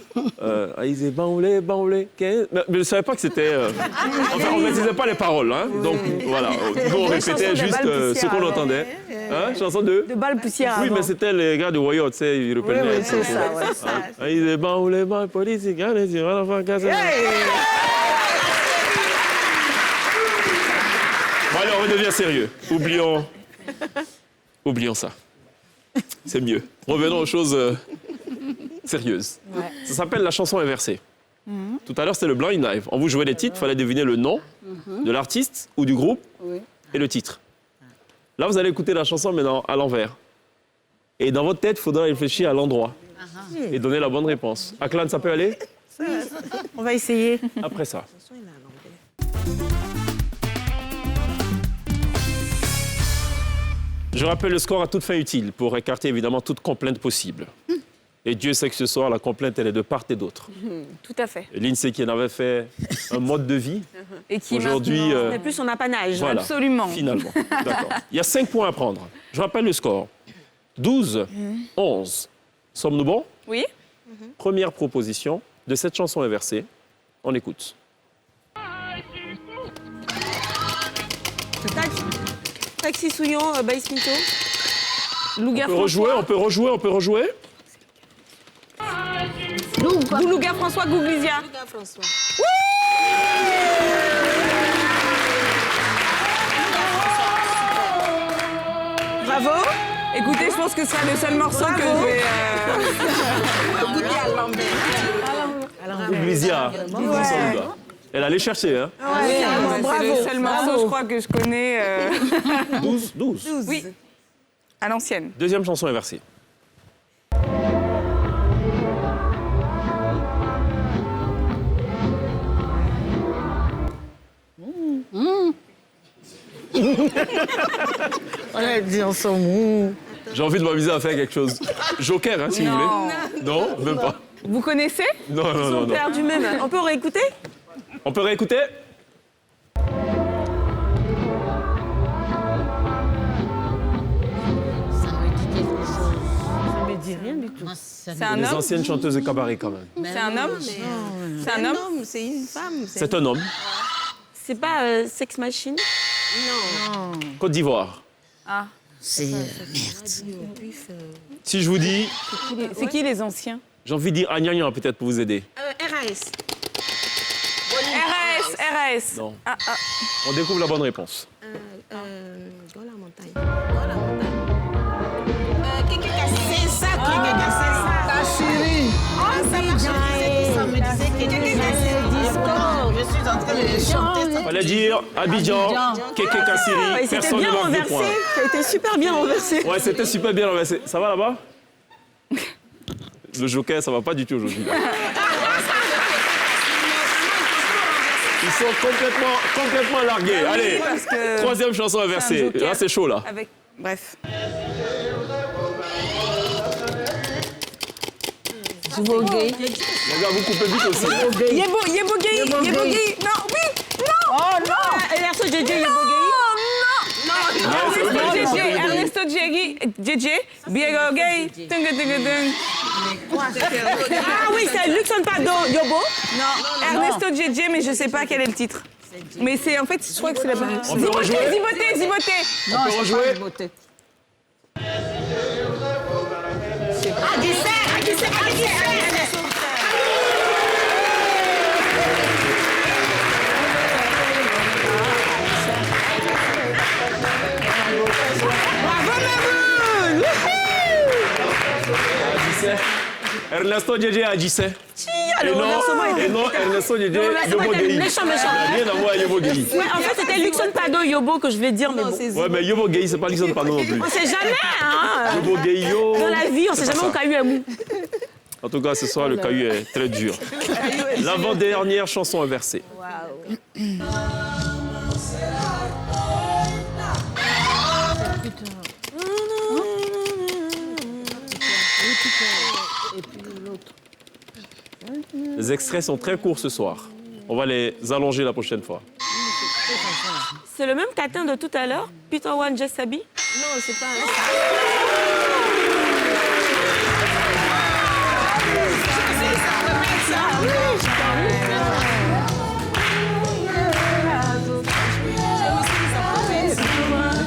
Ils disaient banlé, banlé. Mais je ne savais pas que c'était. Enfin, on ne maîtrisait pas les paroles. Hein. Donc voilà, nous on répétait juste ce qu'on entendait. Hein, chanson de balles poussières. Oui, mais c'était les gars de Wayo, tu sais, ils reprenaient. Oui, c'est ça, ouais. Ils disaient banlé, banlé, police, regardez, tu vas la faire casser. Bon, allez, on redevient sérieux. Oublions ça. C'est mieux. Revenons aux choses sérieuses. Ouais. Ça s'appelle la chanson inversée. Tout à l'heure, c'était le blind live. On vous jouait des titres, il fallait deviner le nom de l'artiste ou du groupe et le titre. Là, vous allez écouter la chanson, mais à l'envers. Et dans votre tête, il faudra réfléchir à l'endroit et donner la bonne réponse. Aklan, ça peut aller? On va essayer. Après ça. Je rappelle le score à toute fin utile pour écarter évidemment toute complainte possible. Et Dieu sait que ce soir, la complainte, elle est de part et d'autre. Tout à fait. L'INSEE qui en avait fait un mode de vie. Et qui aujourd'hui n'est plus son apanage. Voilà, absolument. Finalement. D'accord. Il y a 5 points à prendre. Je rappelle le score. 12, 11. Sommes-nous bons? Oui. Première proposition de cette chanson inversée. On écoute. Taxi Souillon, by Sminto. Louga On peut rejouer. Louga François Gouglisia. Louga François. Bravo. Écoutez, je pense que ce sera le seul morceau que je vais... Iglesia. Elle allait chercher, hein. c'est le seul morceau, je crois, que je connais. 12. Oui, à l'ancienne. Deuxième chanson inversée. On a dit ensemble. J'ai envie de m'amuser à faire quelque chose. Joker, hein, si vous voulez. Non, même pas. Vous connaissez? Non. Perdu même. On peut réécouter? On peut réécouter? Ça me dit rien du tout. C'est un Les homme? anciennes chanteuses de cabaret, quand même. C'est un homme? C'est un homme? C'est une femme. C'est un homme. C'est pas Sex Machine? Côte d'Ivoire. Ah. C'est... merde. Si je vous dis, C'est qui les anciens? j'ai envie de dire Agnagnan, peut-être pour vous aider. RAS. RAS. Non. On découvre la bonne réponse. Dans la montagne. C'est ça, ça me disait que je suis en train de chanter. Fallait dire Abidjan, Kéké Kassiri. C'était Personne ne bien marque de renversé. points. Ça a été super bien renversé. Ouais, c'était super bien renversé. Ça va là-bas? Le joker, ça va pas du tout aujourd'hui. Ils sont complètement largués. Allez, troisième chanson inversée. joker. Là, c'est chaud, là. Avec... Bref. Les gars, vous coupez vite aussi. Yebogi. Non, oui. Oh non! Ernesto JJ Yebogueyi. Ernesto JJ. Biegogay. Ah oui, c'est Luxon Pado Yobo. Non, Ernesto JJ, mais je sais pas quel est le titre. Mais c'est en fait, je crois que c'est la bonne. On peut rejouer? Ziboté. On peut rejouer? Ernesto JJ Adjissé. Et non Ernesto JJ Yebogueyi. Méchant. Rien à voir avec Yebogueyi. Ouais, en fait, c'était Luxon Pado Yobo que je vais dire, mais bon. Ouais, mais Yebogueyi, c'est pas Lison Pano non plus. On sait jamais, hein. Yebogueyi, yo. Dans la vie, on sait jamais au caillou est mou. En tout cas, ce soir, le caillou est très dur. L'avant-dernière chanson inversée. Les extraits sont très courts ce soir. On va les allonger la prochaine fois. C'est le même catin de tout à l'heure, Peter One Just Sabi. Non, c'est pas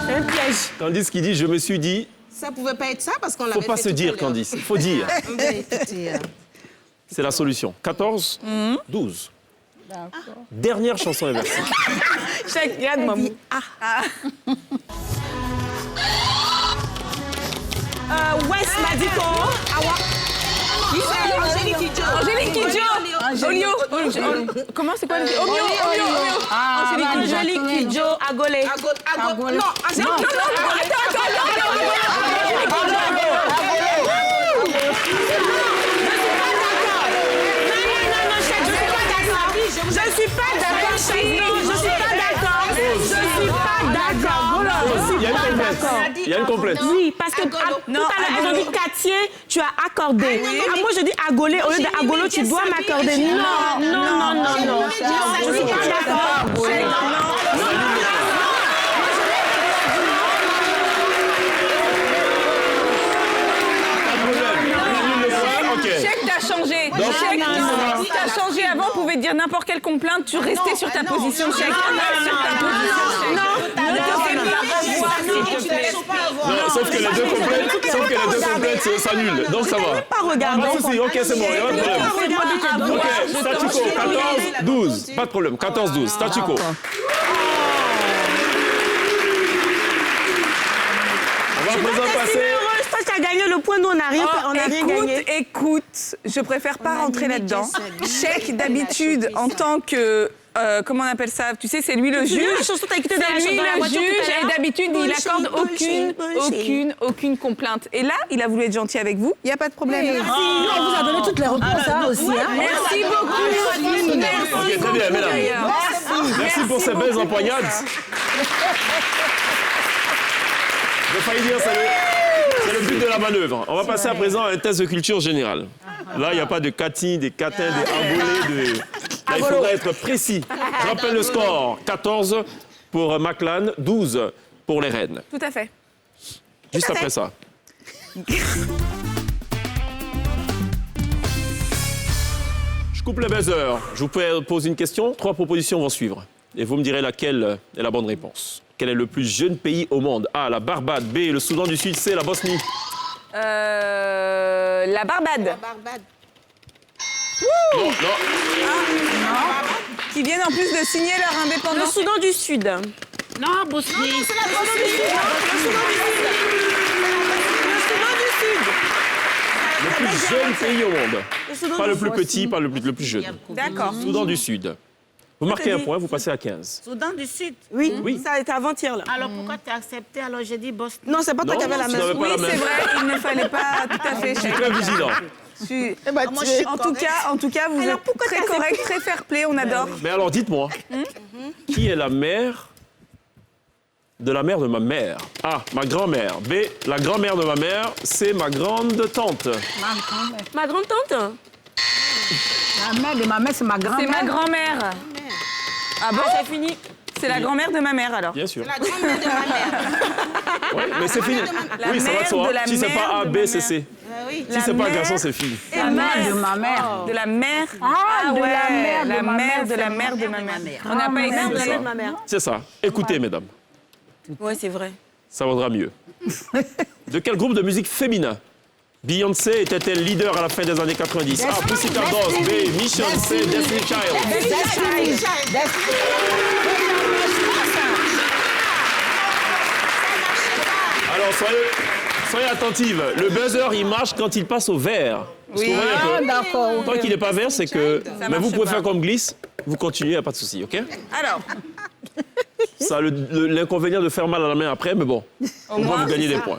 C'est un piège. Candice qui dit, je me suis dit, Ça pouvait pas être ça parce qu'on l'avait faut pas fait se tout dire, à l'heure. Candice, il faut dire. Écoutez, C'est la solution. 14, 12. Dernière chanson inversée. Regarde, maman. West Madiko. Angélique Kidjo. Olio. Comment c'est quoi le titre? Omio. Angélique Kidjo Agolé. Non, Je suis pas d'accord, chérie. Je suis pas d'accord. Il y a une complète. Oui, parce que tout à l'heure, elles ont dit quartier, tu as accordé. Moi, je dis agolé. Au lieu d'agolo, tu dois m'accorder. Non. Je suis pas d'accord. Chèque, t'as changé. Chèque, t'as changé. Avant, on pouvait dire n'importe quelle complainte, tu restais sur ta position, Chèque. Non, sauf que les deux complètes s'annulent. Donc ça va. Pas regarder. Pas de souci, ok, c'est bon, il n'y a pas de problème. Ok, statu quo, 14, 12. Pas de problème, 14, 12, statu quo. On va à présent passer point, nous, on n'a rien, on n'a rien gagné. Écoute, je préfère pas rentrer là-dedans. Chèque, d'habitude, en tant que... comment on appelle ça? Tu sais, c'est lui le juge. La chanson t'as écouté dans C'est lui la le voiture tout juge à et l'heure. d'habitude, il accorde Bullshit. aucune complainte. Et là, il a voulu être gentil avec vous. Il n'y a pas de problème. Nous, on vous a donné toutes les réponses hein, aussi. Hein. Merci beaucoup. Ok, très bien, mesdames. Merci pour ces belles empoignades. J'ai failli dire, c'est le but de la manœuvre. On va passer à présent à un test de culture générale. Là, il n'y a pas de Cathy, des catins, des ambolés. Là, il faudra être précis. Je rappelle le score. 14 pour McLaren, 12 pour les Rennes. Tout à fait. Juste après ça. Je coupe le buzzer. Je vous pose une question. 3 propositions vont suivre. Et vous me direz laquelle est la bonne réponse. Quel est le plus jeune pays au monde? A, la Barbade. B, le Soudan du Sud. C, la Bosnie. La Barbade. Non, non. Qui viennent en plus de signer leur Le indépendance. Soudan du Sud. Non, Bosnie. Le plus jeune pays au monde. Pas le plus petit, pas le plus jeune. D'accord. Soudan du Sud. Vous marquez un point, vous passez à 15. Soudan du Sud. Oui, Oui. ça a été avant-hier, là. Alors pourquoi tu as accepté? Alors j'ai dit Bosnie. Non, c'est pas toi Non, qui avais la tu main. n'avais pas Oui, la main. c'est vrai, il ne fallait pas tout à fait. Je suis très vigilant. En tout cas, vous Alors, êtes pourquoi très t'as correct, très fair-play, on adore. Mais alors, dites-moi, qui est la mère de la mère de ma mère? A, ma grand-mère. B, la grand-mère de ma mère. C, ma grande tante. Ma grande tante. La mère de ma mère, c'est ma C'est grand-mère. ma grand-mère. Ah bon, c'est fini. C'est la grand-mère de ma mère alors. Bien sûr. La grand-mère de ma mère. Oui, mais c'est fini. La Oui, ça va de mère soi. de la Si c'est mère pas A, de B, ma c'est mère. C. Oui. Si c'est pas un garçon, c'est fille. La mère de ma mère. De la mère. Ah, de la ouais, mère de la ma mère mère, de la c'est mère de ma mère. On n'a pas mère écouté. La ça. mère de ma mère. C'est ça. Écoutez, mesdames, Ouais, c'est vrai. ça vaudra mieux. De quel groupe de musique féminin Beyoncé était-elle leader à la fin des années 90? A, Pussycat Dolls. B, Mission. C, Destiny Child. Alors, soyez attentive. Le buzzer, il marche quand il passe au vert. Parce que vous voyez un peu, D'accord. tant qu'il n'est pas vert, c'est que... Ça Mais marche vous pouvez pas. faire comme glisse, vous continuez, il n'y a pas de souci, OK? Alors, Ça a l'inconvénient de faire mal à la main après, mais bon, au moins vous gagnez des points.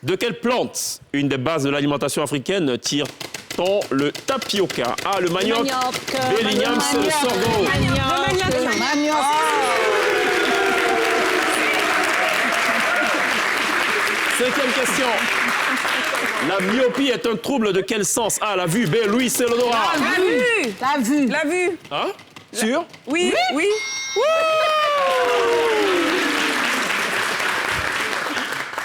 De quelle plante, une des bases de l'alimentation africaine, tire-t-on le tapioca? A, le manioc. B, l'igname. C, le sorgho. Cinquième question. La myopie est un trouble de quel sens? A, la vue. B, Louis, c'est l'odorat. T'as vu? la vue. Hein? Sûr? Oui, oui.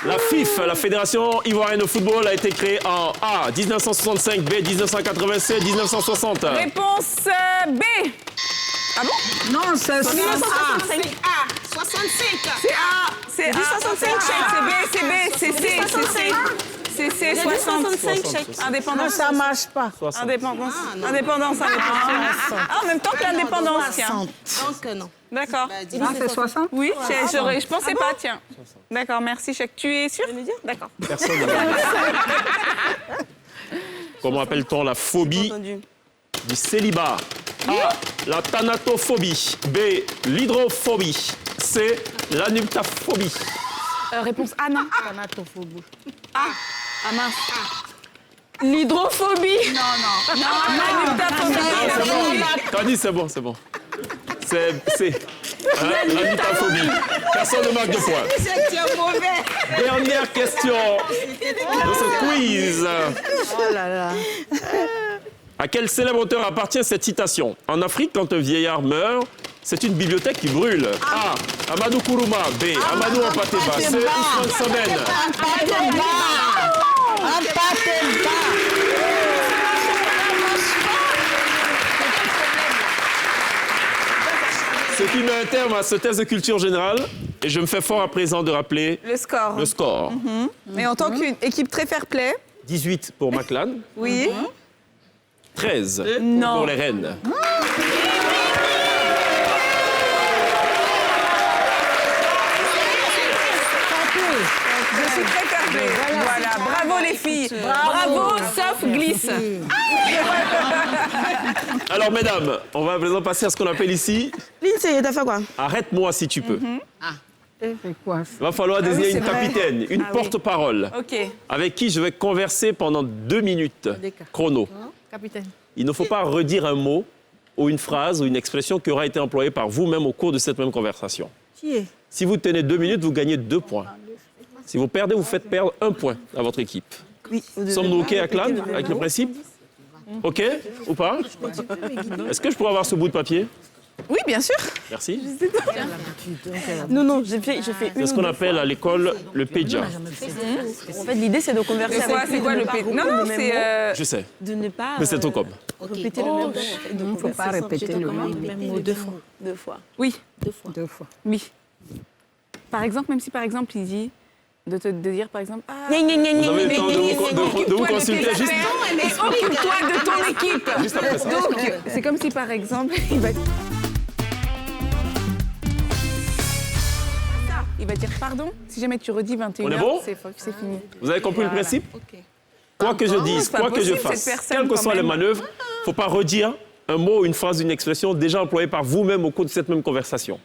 La FIF, la Fédération ivoirienne de football, a été créée en A, 1965, B, 1987, 1960. Réponse B. Ah bon? Non, c'est 65. C'est A. C'est A. 65, c'est B, c'est C, c'est C. C'est C, 60. Indépendance. ça marche pas. Indépendance. Indépendance. Ah, en même temps que l'indépendance, tiens. 60. Donc, non. D'accord. Ah, c'est 60? Oui, je pensais pas, tiens. D'accord, merci, Chèque. Tu es sûr? D'accord. Personne ne Comment appelle-t-on la phobie du célibat? A, la thanatophobie. B, l'hydrophobie. C, l'anuptaphobie. Réponse A, non. Thanatophobie. Ah mince. L'hydrophobie. Non. L'anuptaphobie. T'as dit, c'est bon, c'est bon. C'est l'anuptaphobie. Personne ne marque de points. C'est mauvais. Dernière question de ce quiz. Oh là là. À quel célèbre auteur appartient cette citation? En Afrique, quand un vieillard meurt, c'est une bibliothèque qui brûle. A, Amadou Kourouma. B, Amadou Ampateba. C, Ousmane Sabène. Ce qui met un terme à ce test de culture générale. Et je me fais fort à présent de rappeler Le score. le score. Mais en tant qu'une équipe très fair-play, 18 pour McLaren, oui. 13 Non. pour les Rennes. Je suis très fair-play. Voilà. Bravo les filles. filles. Bravo, sauf glisse. Alors, mesdames, on va à présent passer à ce qu'on appelle ici Lindsay, t'as fait quoi? arrête-moi si tu peux. C'est quoi ça? Il va falloir désigner c'est une vrai. capitaine, une Ah oui. porte-parole, Ok. avec qui je vais converser pendant 2 minutes. Chrono. Capitaine. Il ne faut pas redire un mot ou une phrase ou une expression qui aura été employée par vous-même au cours de cette même conversation. Qui est? Si vous tenez 2 minutes, vous gagnez 2 points. Si vous perdez, vous faites perdre 1 point à votre équipe. Sommes-nous OK, Aklan, avec le principe? OK ou pas? Est-ce que je pourrais avoir ce bout de papier? Oui, bien sûr. Merci. Non, je fais C'est une. ce qu'on appelle à l'école le PEJA. En fait, l'idée, c'est de converser C'est quoi, avec lui, c'est quoi de le ne pas P? Non, reprendre non, le même c'est... mot, Je sais, de ne pas mais c'est au com. répéter le même mot. Il ne faut pas répéter le même mot Deux fois. Oui, 2 fois. oui. Par exemple, même si par exemple il dit de dire par exemple Vous avez le temps de vous consulter juste occupe-toi de ton équipe. Juste après ça. Donc c'est comme si par exemple il va dire pardon. Si jamais tu redis 21h, On est bon c'est fini. Vous avez compris le Voilà. principe? Quoi que je dise, c'est pas quoi que je possible, fasse, cette personne, quelles que quand soient les même. manœuvres, il ne faut pas redire un mot, une phrase, une expression déjà employée par vous-même au cours de cette même conversation.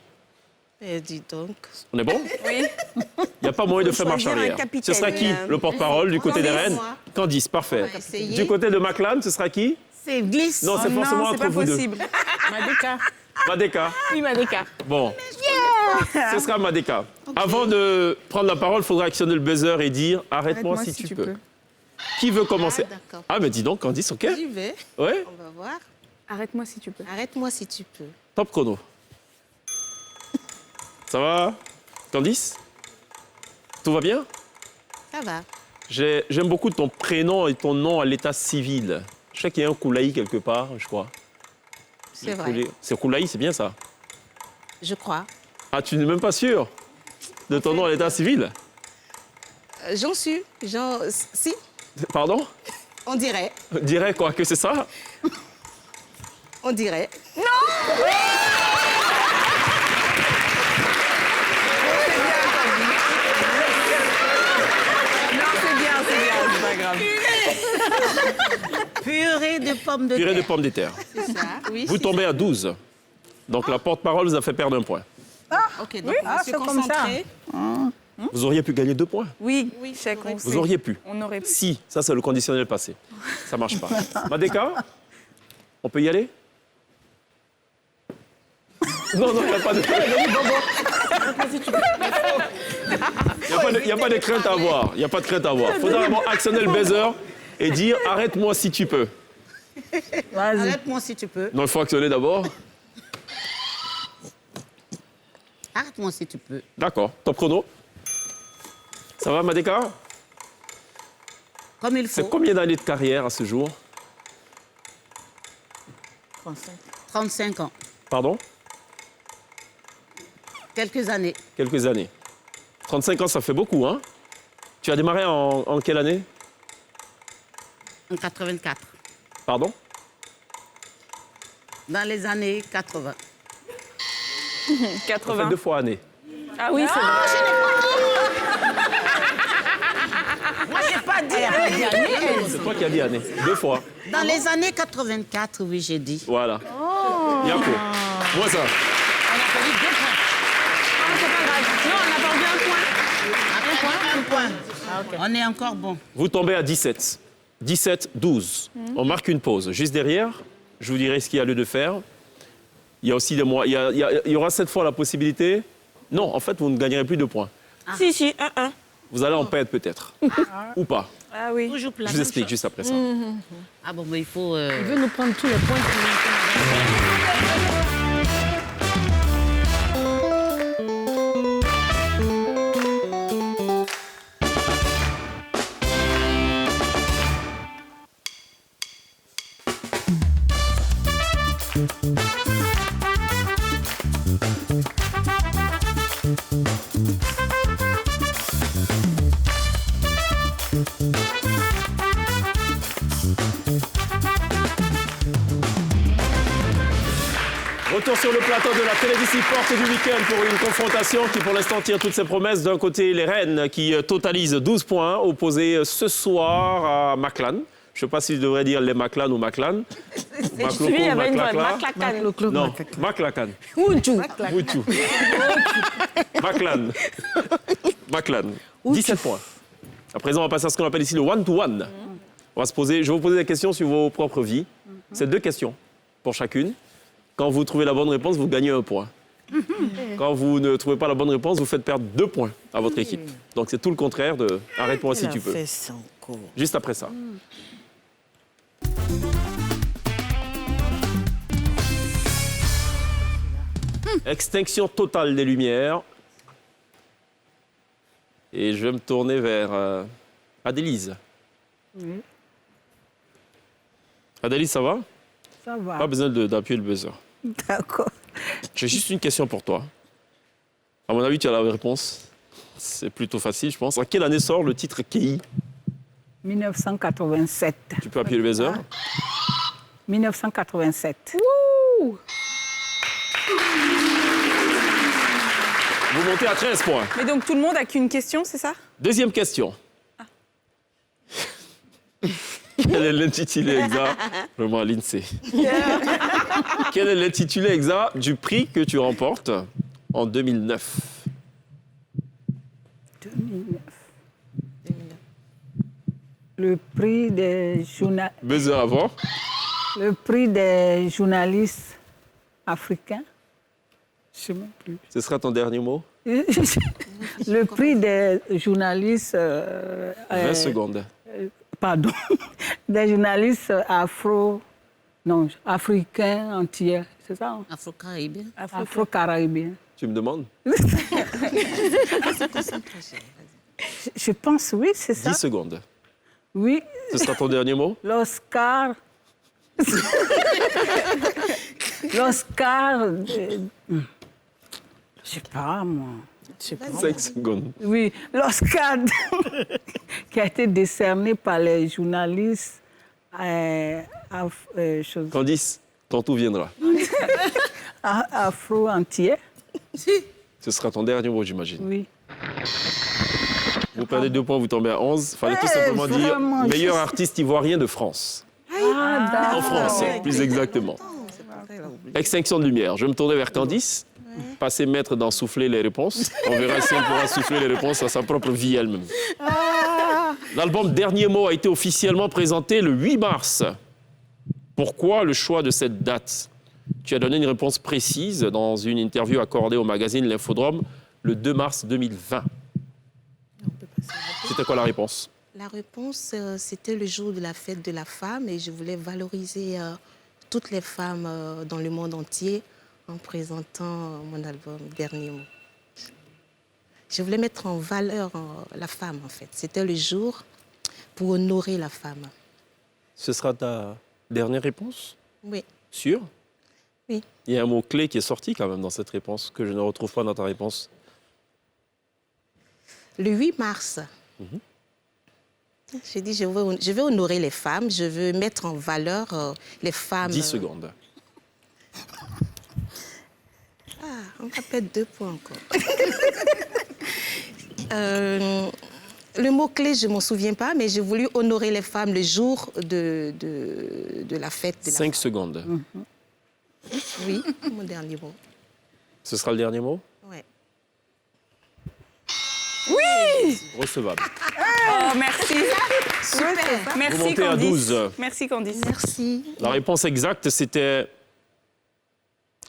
Eh, dis donc. On est bon? Oui. Il n'y a pas moyen de faire marche choisir un arrière. capitaine. Ce sera qui, le porte-parole du côté des Candice. reines? Candice, parfait. va essayer. Du côté de Maclan, ce sera qui? C'est glisse. Non, c'est forcément Non, c'est entre pas vous deux. possible. Madeka. Oui, Madeka. Bon. Ce sera Madeka. Avant de prendre la parole, il faudra actionner le buzzer et dire « Arrête-moi si tu peux ». Qui veut commencer? D'accord. Ah, mais dis donc, Candice, OK? J'y vais. Ouais, On va voir. Arrête-moi si tu peux. Arrête-moi si tu peux. top chrono. Ça va, Candice? Tout va bien? Ça va. J'aime beaucoup ton prénom et ton nom à l'état civil. Je sais qu'il y a un Koulaï quelque part, je crois. C'est vrai. C'est Koulaï, c'est bien ça? Je crois. Ah, tu n'es même pas sûr de ton nom à l'état civil? J'en suis. Si, Pardon? on dirait. Dirais quoi, que c'est ça? On dirait. Non, c'est bien, c'est pas grave. Purée de pommes de Purée de terre. pommes de terre. C'est ça. Oui. Vous tombez à 12. Donc la porte-parole vous a fait perdre 1 point. Ok, donc on va se c'est comme ça. concentrer. Vous auriez pu gagner 2 points. Oui, Oui, chèque, on Vous sait. auriez pu. On aurait pu. Si, ça c'est le conditionnel passé. Ça marche pas. Madeka, on peut y aller? Non, il n'y a pas de... Il n'y a pas de crainte à avoir. Il n'y a pas de crainte à avoir. Il faudra vraiment actionner le buzzer et dire « Arrête-moi si tu peux Vas-y. Arrête-moi si tu peux. ». Non, il faut actionner d'abord. Arrête-moi si tu peux. D'accord, top chrono. Ça va, Madeka? Comme il C'est faut. combien d'années de carrière à ce jour? 35 ans. Pardon? Quelques années. Quelques années. 35 ans, ça fait beaucoup, hein? Tu as démarré en quelle année? En 84. Pardon? Dans les années 80. 80. 2 fois année. Ah oui, c'est vrai. C'est toi qui as dit année. 2 fois. Dans les années 84, oui, j'ai dit. Voilà. Yako. Moi ça. Non, on a perdu un point. On est encore bon. Vous tombez à 17. 17, 12. On marque une pause. Juste derrière, je vous dirai ce qu'il y a lieu de faire. Il y a aussi des mois. Il y aura cette fois la possibilité. Non, en fait, vous ne gagnerez plus de points. Si, 1-1. Vous allez en perdre peut-être. Ou pas. Ah oui. Toujours Je plat. vous explique juste après ça. Ah bon, mais il faut... Il veut nous prendre tous les points. retour sur le plateau de la télévision Porte du Week-end pour une confrontation qui, pour l'instant, tient toutes ses promesses. D'un côté, les Rennes qui totalisent 12 points, opposés ce soir à Maclan. Je ne sais pas si je devrais dire les Maclan ou Maclan. Il y avait une Maclacla. Maclacan. Non, Maclacan. Ouchou. Ouchou. Maclan. Maclan. 17 points. À présent, on va passer à ce qu'on appelle ici le one-to-one. On va se poser, je vais vous poser des questions sur vos propres vies. C'est 2 questions pour chacune. Quand vous trouvez la bonne réponse, vous gagnez 1 point. Quand vous ne trouvez pas la bonne réponse, vous faites perdre 2 points à votre équipe. Donc c'est tout le contraire de « arrête-moi si tu peux ». Juste après ça. Extinction totale des lumières. Et je vais me tourner vers Adélise. Oui. Adélise, ça va? Ça va. Pas besoin d'appuyer le buzzer. D'accord. J'ai juste une question pour toi. À mon avis, tu as la réponse. C'est plutôt facile, je pense. En quelle année sort le titre KI? 1987. Tu peux appuyer le buzzer. 1987. Vous montez à 13 points. Mais donc tout le monde a qu'une question, c'est ça? Deuxième question. Quel est l'intitulé exact? Vraiment, l'INSEE. Quel est l'intitulé exact du prix que tu remportes en 2009? 2009. Le prix des journalistes. Buzzer avant. Le prix des journalistes africains. Je ne sais même plus. Ce sera ton dernier mot? Le prix des journalistes. 20 secondes. Pardon. Des journalistes africains entiers. C'est ça? Hein? Afro-Caribéen. Afro-Caribéens. Tu me demandes? Je pense, oui, c'est ça. 10 secondes. Oui. Ce sera ton dernier mot? L'Oscar. L'Oscar. Je sais pas, moi. 5 secondes. Oui, l'Oscar qui a été décerné par les journalistes. Candice, ton tour viendra. Afro-entier. Ce sera ton dernier mot, j'imagine. Oui. Vous perdez 2 points, vous tombez à 11. Il fallait tout simplement dire meilleur artiste ivoirien de France. En France, plus exactement. Extinction de lumière. Je vais me tourner vers Candice. Passer maître d'en souffler les réponses. On verra si on pourra souffler les réponses à sa propre vie elle-même. L'album Dernier mot a été officiellement présenté le 8 mars. Pourquoi le choix de cette date? Tu as donné une réponse précise dans une interview accordée au magazine L'Infodrome le 2 mars 2020. C'était quoi la réponse? La réponse, c'était le jour de la fête de la femme et je voulais valoriser toutes les femmes dans le monde entier en présentant mon album Dernier mot. Je voulais mettre en valeur la femme, en fait. C'était le jour pour honorer la femme. Ce sera ta dernière réponse? Oui. Sûr? Oui. Il y a un mot-clé qui est sorti quand même dans cette réponse, que je ne retrouve pas dans ta réponse. Le 8 mars, j'ai dit je veux honorer les femmes, je veux mettre en valeur les femmes. 10 secondes. On va perdre 2 points encore. Le mot-clé, je ne m'en souviens pas, mais j'ai voulu honorer les femmes le jour de la fête. De 5 secondes. Oui, mon dernier mot. Ce sera le dernier mot? Oui. Oui! Recevable. Oh, merci. Super. Merci, Vous montez à Candice. 12. Merci, Candice. Merci. La réponse exacte, c'était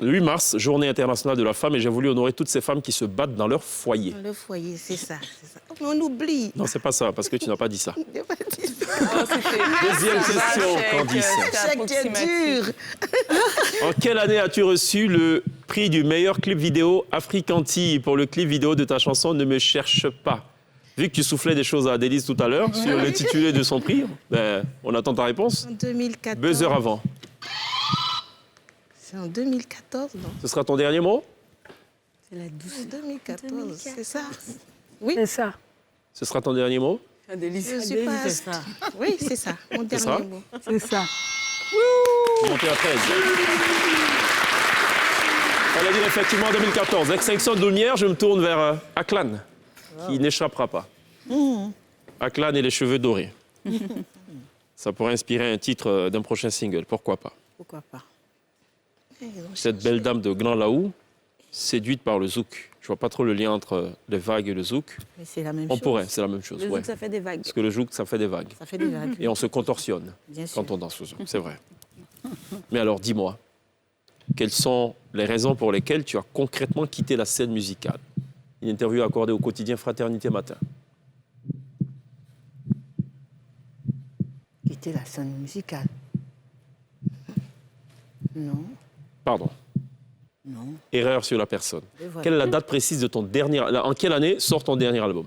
le 8 mars, Journée internationale de la femme, et j'ai voulu honorer toutes ces femmes qui se battent dans leur foyer. Le foyer, c'est ça. Mais on oublie. Non, c'est pas ça, parce que tu n'as pas dit ça. J'ai pas dit ça. Oh, Deuxième question, Candice. Chaque qui est dur. En quelle année as-tu reçu le prix du meilleur clip vidéo Africanti pour le clip vidéo de ta chanson Ne me cherche pas? Vu que tu soufflais des choses à Adélise tout à l'heure sur l'intitulé de son prix, ben, on attend ta réponse. En 2014. Buzzer avant. C'est en 2014, non? Ce sera ton dernier mot? C'est la 2014, c'est ça? Oui. C'est ça. Ce sera ton dernier mot? Adélise. Je suis pas... ça. Oui, c'est ça, mon C'est ça? dernier mot. C'est ça. Montez à 13. Fallait dire effectivement en 2014. Extinction de lumière, je me tourne vers Aklan, qui n'échappera pas. Aklan et les cheveux dorés. Ça pourrait inspirer un titre d'un prochain single, pourquoi pas. Pourquoi pas? Cette belle dame de Gland Laou, séduite par le zouk. Je vois pas trop le lien entre les vagues et le zouk. Mais c'est la même On chose. pourrait, c'est la même chose. Le ouais. zouk, ça fait des vagues. Parce que le zouk, ça fait des vagues. Ça fait des vagues. Et on se contorsionne Bien sûr. quand on danse au zouk, c'est vrai. Mais alors, dis-moi, quelles sont les raisons pour lesquelles tu as concrètement quitté la scène musicale? Une interview accordée au quotidien Fraternité Matin. Quitter la scène musicale. Non, Pardon, non. erreur sur la personne. Et voilà. Quelle est la date précise de ton dernier... En quelle année sort ton dernier album?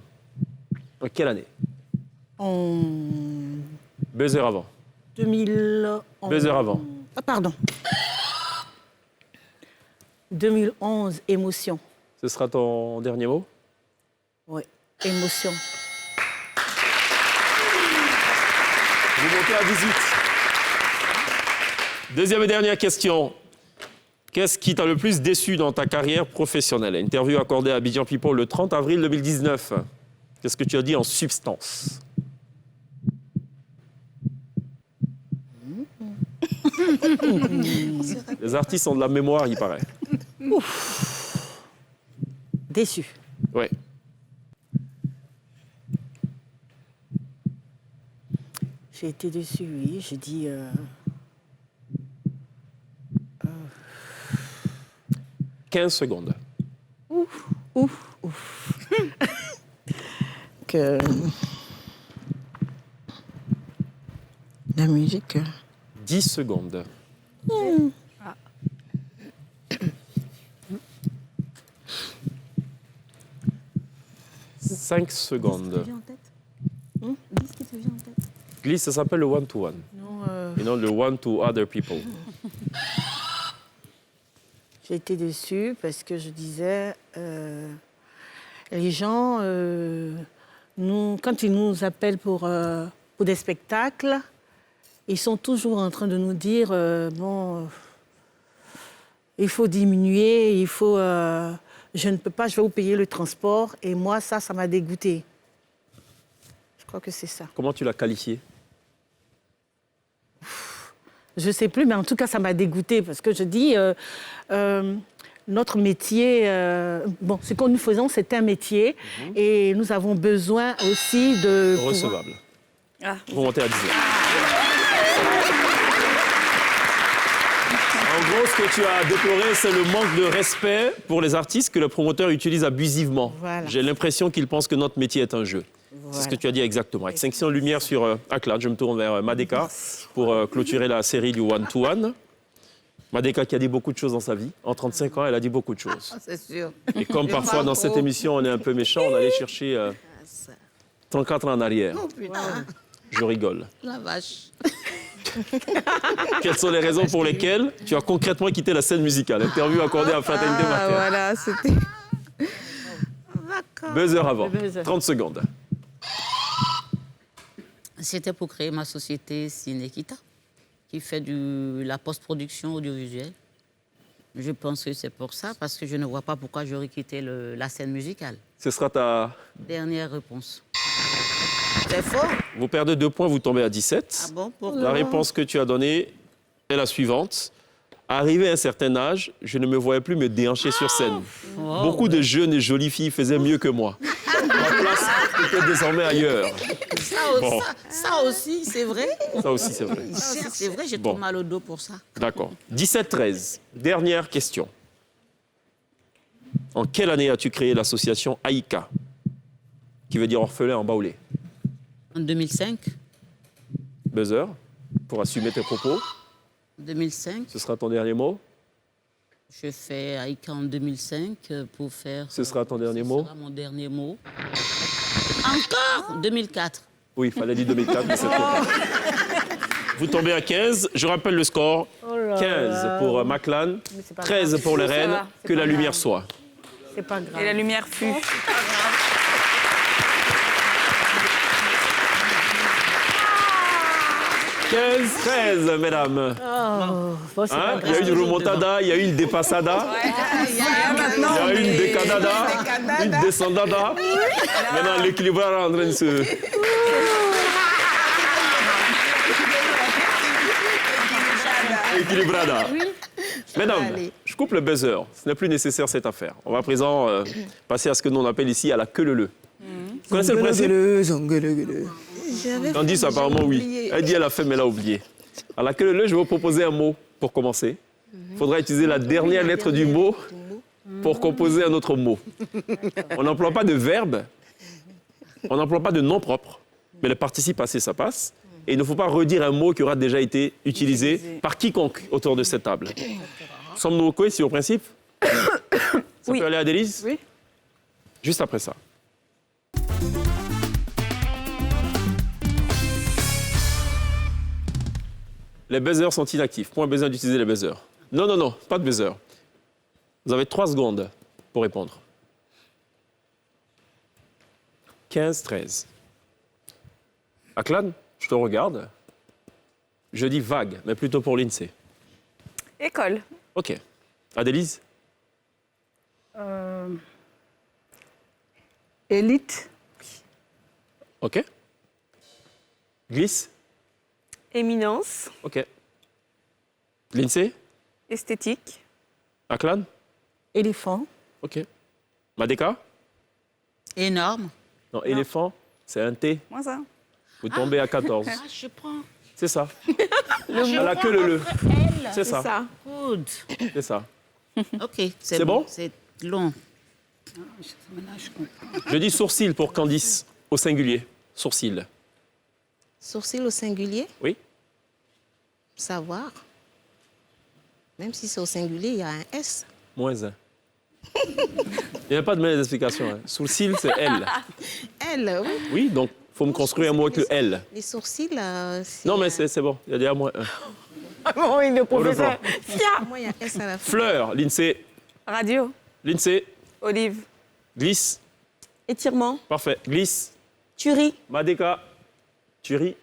En quelle année? En Buzzer avant. 2000... Buzzer avant. Ah, pardon. 2011, Émotion. Ce sera ton dernier mot? Oui, Émotion. Vous montez à 18. Deuxième et dernière question. Qu'est-ce qui t'a le plus déçu dans ta carrière professionnelle? Interview accordée à Abidjan People le 30 avril 2019. Qu'est-ce que tu as dit en substance? Les artistes ont de la mémoire, il paraît. Déçu. Ouais. J'ai été déçue, oui. J'ai dit... 15 secondes. que la musique... 10 secondes. Cinq secondes. Glisse, ça s'appelle le one-to-one. Et non le one-to-other people. J'ai été déçue parce que je disais, les gens, quand ils nous appellent pour des spectacles, ils sont toujours en train de nous dire, il faut diminuer, il faut, je ne peux pas, je vais vous payer le transport. Et moi, ça m'a dégoûtée. Je crois que c'est ça. Comment tu l'as qualifié? Je ne sais plus, mais en tout cas, ça m'a dégoûtée parce que je dis, notre métier, ce que nous faisons, c'est un métier et nous avons besoin aussi de... Recevable. Ah. Vous montez à 10 En gros, ce que tu as déploré, c'est le manque de respect pour les artistes que le promoteur utilise abusivement. Voilà. J'ai l'impression qu'il pense que notre métier est un jeu. C'est ce que tu as dit exactement. Extinction de lumière sur Aklan. Je me tourne vers Madeka pour clôturer la série du one-to-one. Madeka qui a dit beaucoup de choses dans sa vie. En 35 ans, elle a dit beaucoup de choses. C'est sûr. Et comme parfois dans cette émission, on est un peu méchant, on allait chercher 34 ans en arrière. Oh putain, Je rigole. la vache. Quelles sont les raisons pour lesquelles tu as concrètement quitté la scène musicale? Interview accordée à Fraternité Matin. Voilà, c'était... Buzzer avant. Buzzer. 30 secondes. C'était pour créer ma société Cinequita, qui fait de la post-production audiovisuelle. Je pense que c'est pour ça, parce que je ne vois pas pourquoi j'aurais quitté la scène musicale. Ce sera ta... Dernière réponse. C'est faux? Vous perdez 2 points, vous tombez à 17. Ah bon? Pourquoi? La réponse que tu as donnée est la suivante. Arrivé à un certain âge, je ne me voyais plus me déhancher sur scène. Beaucoup de jeunes et jolies filles faisaient mieux que moi. Ma place était désormais ailleurs. Bon. Ça aussi, c'est vrai? Ça aussi, c'est vrai. C'est vrai, j'ai Bon. trop mal au dos pour ça. D'accord. 17-13. Dernière question. En quelle année as-tu créé l'association Aïka, qui veut dire orphelin en baoulé? En 2005, Buzzer, pour assumer tes propos. 2005, Ce sera ton dernier mot. je fais Aïka en 2005 pour faire... Ce sera ton dernier mot. Ce sera mon dernier mot. Encore 2004. Oui, il fallait dire 2004, mais c'est trop tard. Vous tombez à 15. Je rappelle le score. 15 pour Maklan, 13 pour les Reines. va, Que la lumière soit. C'est pas grave. Et la lumière fut. 15-13, mesdames. Bon, c'est Hein? pas Il y a eu grave. une remontada, il y a eu une dépassada, il y a eu une décadada, une descendada. Maintenant, l'équilibrage est en train de se... Équilibrada. Mesdames, je coupe le buzzer. Ce n'est plus nécessaire cette affaire. On va à présent passer à ce que nous on appelle ici à la queue leu. Vous connaissez le principe? Candice, apparemment, oui. Elle dit elle a fait, mais elle a oublié. À la queue leu, je vais vous proposer un mot pour commencer. Il faudra utiliser la dernière lettre du mot pour composer un autre mot. On n'emploie pas de verbe, on n'emploie pas de nom propre, mais le participe passé, ça passe. Et il ne faut pas redire un mot qui aura déjà été utilisé par quiconque autour de cette table. Sommes-nous cohérents au principe? Ça peut aller à Adélise? Oui. Juste après ça. Les buzzers sont inactifs. Point besoin d'utiliser les buzzers. Non, non, non, pas de buzzer. Vous avez 3 secondes pour répondre. 15-13. Aklan, je te regarde. Je dis vague, mais plutôt pour l'INSEE. École. OK. Adélise? Élite. OK. Glisse? Éminence. OK. L'INSEE? Esthétique. Aklan? Éléphant. OK. Madeka? Énorme. Non, éléphant, c'est un T. Moi ça. Vous tombez à 14. Ah, je prends. C'est ça. À la queue le. C'est ça. Ça. Good. C'est ça. OK. C'est bon? C'est long. Je dis sourcil pour Candice, au singulier. Sourcil. Sourcil au singulier, Oui? savoir. Même si c'est au singulier, il y a un S. -1. Il n'y a pas de mêle d'explication. Hein. Sourcil, c'est L. L, oui. Oui, donc il faut me construire un mot avec le L. Les sourcils, c'est... Non, mais c'est bon. Il y a déjà -1. Oh, il est professeur. Moi, il y a un S à la fin. Fleur, l'INSEE. Radio. L'INSEE. Olive. Glisse. Étirement. Parfait. Glisse. Tuerie. Madeka. Tu ris.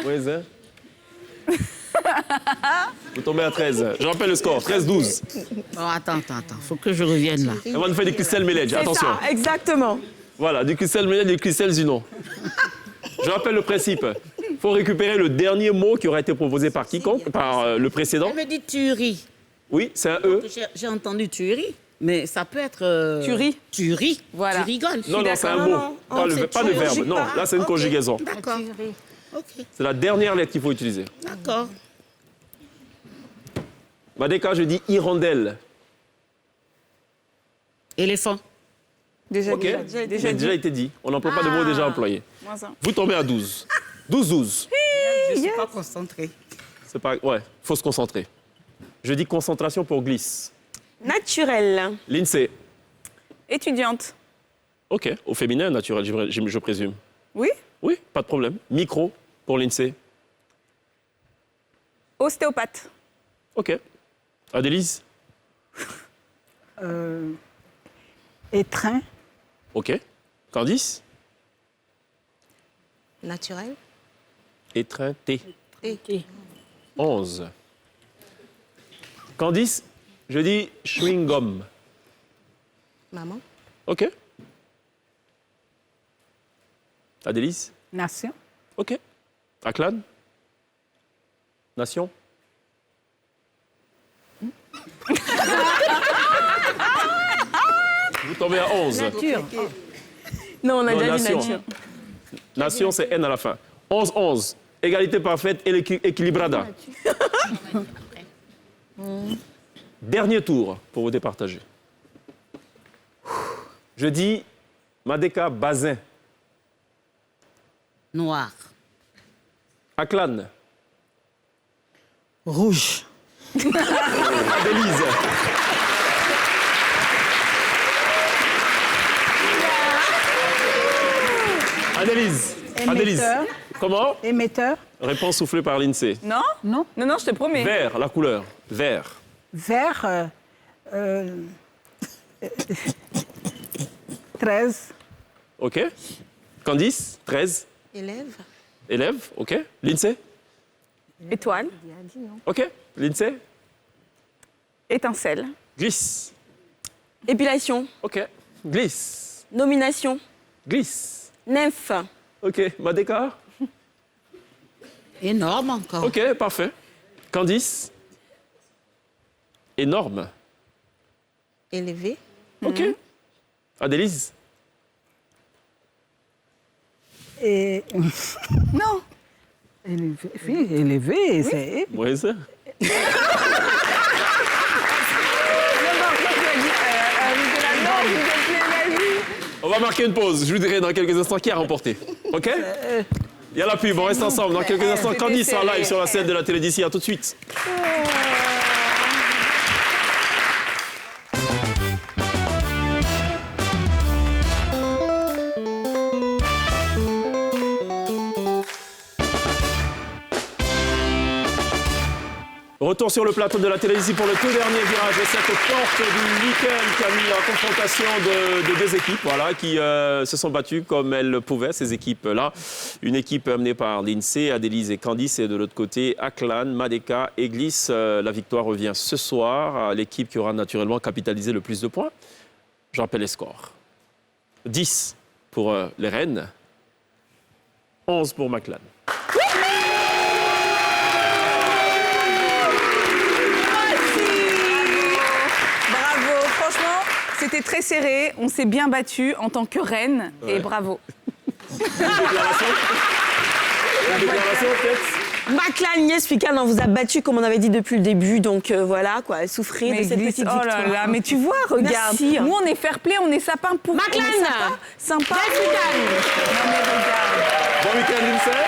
-1. Vous tombez à 13. Je rappelle le score. 13-12. Oh, attends. Faut que je revienne là. On va nous faire du cristal Méledge. Attention. Ça, exactement. Voilà, du cristal Méledge et du cristal Zunon. Je rappelle le principe. Il faut récupérer le dernier mot qui aura été proposé par quiconque, par le précédent. Elle me dit tuerie. Oui, c'est un E. J'ai entendu tuerie, mais ça peut être... Tu ris. Tu ris. Voilà. Tu rigoles. Non, non, c'est un Non, mot. non. Pas, C'est pas de verbe. Non, là, c'est une Ok. conjugaison. D'accord. OK. C'est la dernière lettre qu'il faut utiliser. D'accord. Madeka, je dis hirondelle. Éléphant. Déjà OK. dit. J'ai déjà été dit. On n'emploie pas de mots déjà employés. Moi ça. Vous tombez à 12. 12-12. Je ne suis pas concentrée. C'est pas... Ouais, faut se concentrer. Je dis concentration pour glisse. Naturel. L'INSEE. Étudiante. OK. Au féminin, naturel, je présume. Oui. Oui, pas de problème. Micro pour l'INSEE. Ostéopathe. OK. Adélise. Étreint. OK. Candice. Naturel. Étreinté. T. 11. Candice, je dis chewing-gum. Maman. OK. Adélise. Nation. OK. Aklan. Nation. Vous tombez à 11. Non, on a Non, déjà dit nation. nature. Nation, c'est N à la fin. 11-11. Égalité parfaite et équilibrada. Dernier tour pour vous départager. Je dis Madeka Bazin. Noir. Aklan. Rouge. Adélise. Adélise. Adélise. Émetteur. Comment? Émetteur. Réponse soufflée par l'INSEE. Non. Non. Non, je te promets. Vert, la couleur. Vert. Vert. 13. OK. Candice, 13. Élève. Élève, OK. Lindsay? Étoile. OK. Lindsay? Étincelle. Glisse. Épilation. OK. Glisse. Nomination. Glisse. Nymphe. OK. Madeka? Énorme encore. OK, parfait. Candice? Énorme. Élevé. OK. Adélise? Et Non. élevé, c'est... Moïse? On va marquer une pause. Je vous dirai dans quelques instants qui a remporté. OK? Il y a la pub, on reste ensemble. Dans quelques instants, Candice en live sur la scène de la télé d'ici. À tout de suite. Retour sur le plateau de la télévision pour le tout dernier virage de cette porte du week-end qui a mis en confrontation de deux équipes voilà, qui se sont battues comme elles pouvaient, ces équipes-là. Une équipe amenée par Lindsay, Adélise et Candice, et de l'autre côté, Aklan, Madeka et Glisse. La victoire revient ce soir à l'équipe qui aura naturellement capitalisé le plus de points. Je rappelle les scores. 10 pour les Rennes, 11 pour Maklan. C'était très serré, on s'est bien battu en tant que reine et bravo. Une déclaration peut-être? Maklan, Niès, Pican, on vous a battu comme on avait dit depuis le début, donc voilà, quoi, elle souffrait de cette Glisse, petite oh victoire. là là, mais tu vois, regarde, Merci. nous on est fair play, on est sapin pour... Maklan. on est sympa. Non mais regarde. Bon week-end, Lindsay.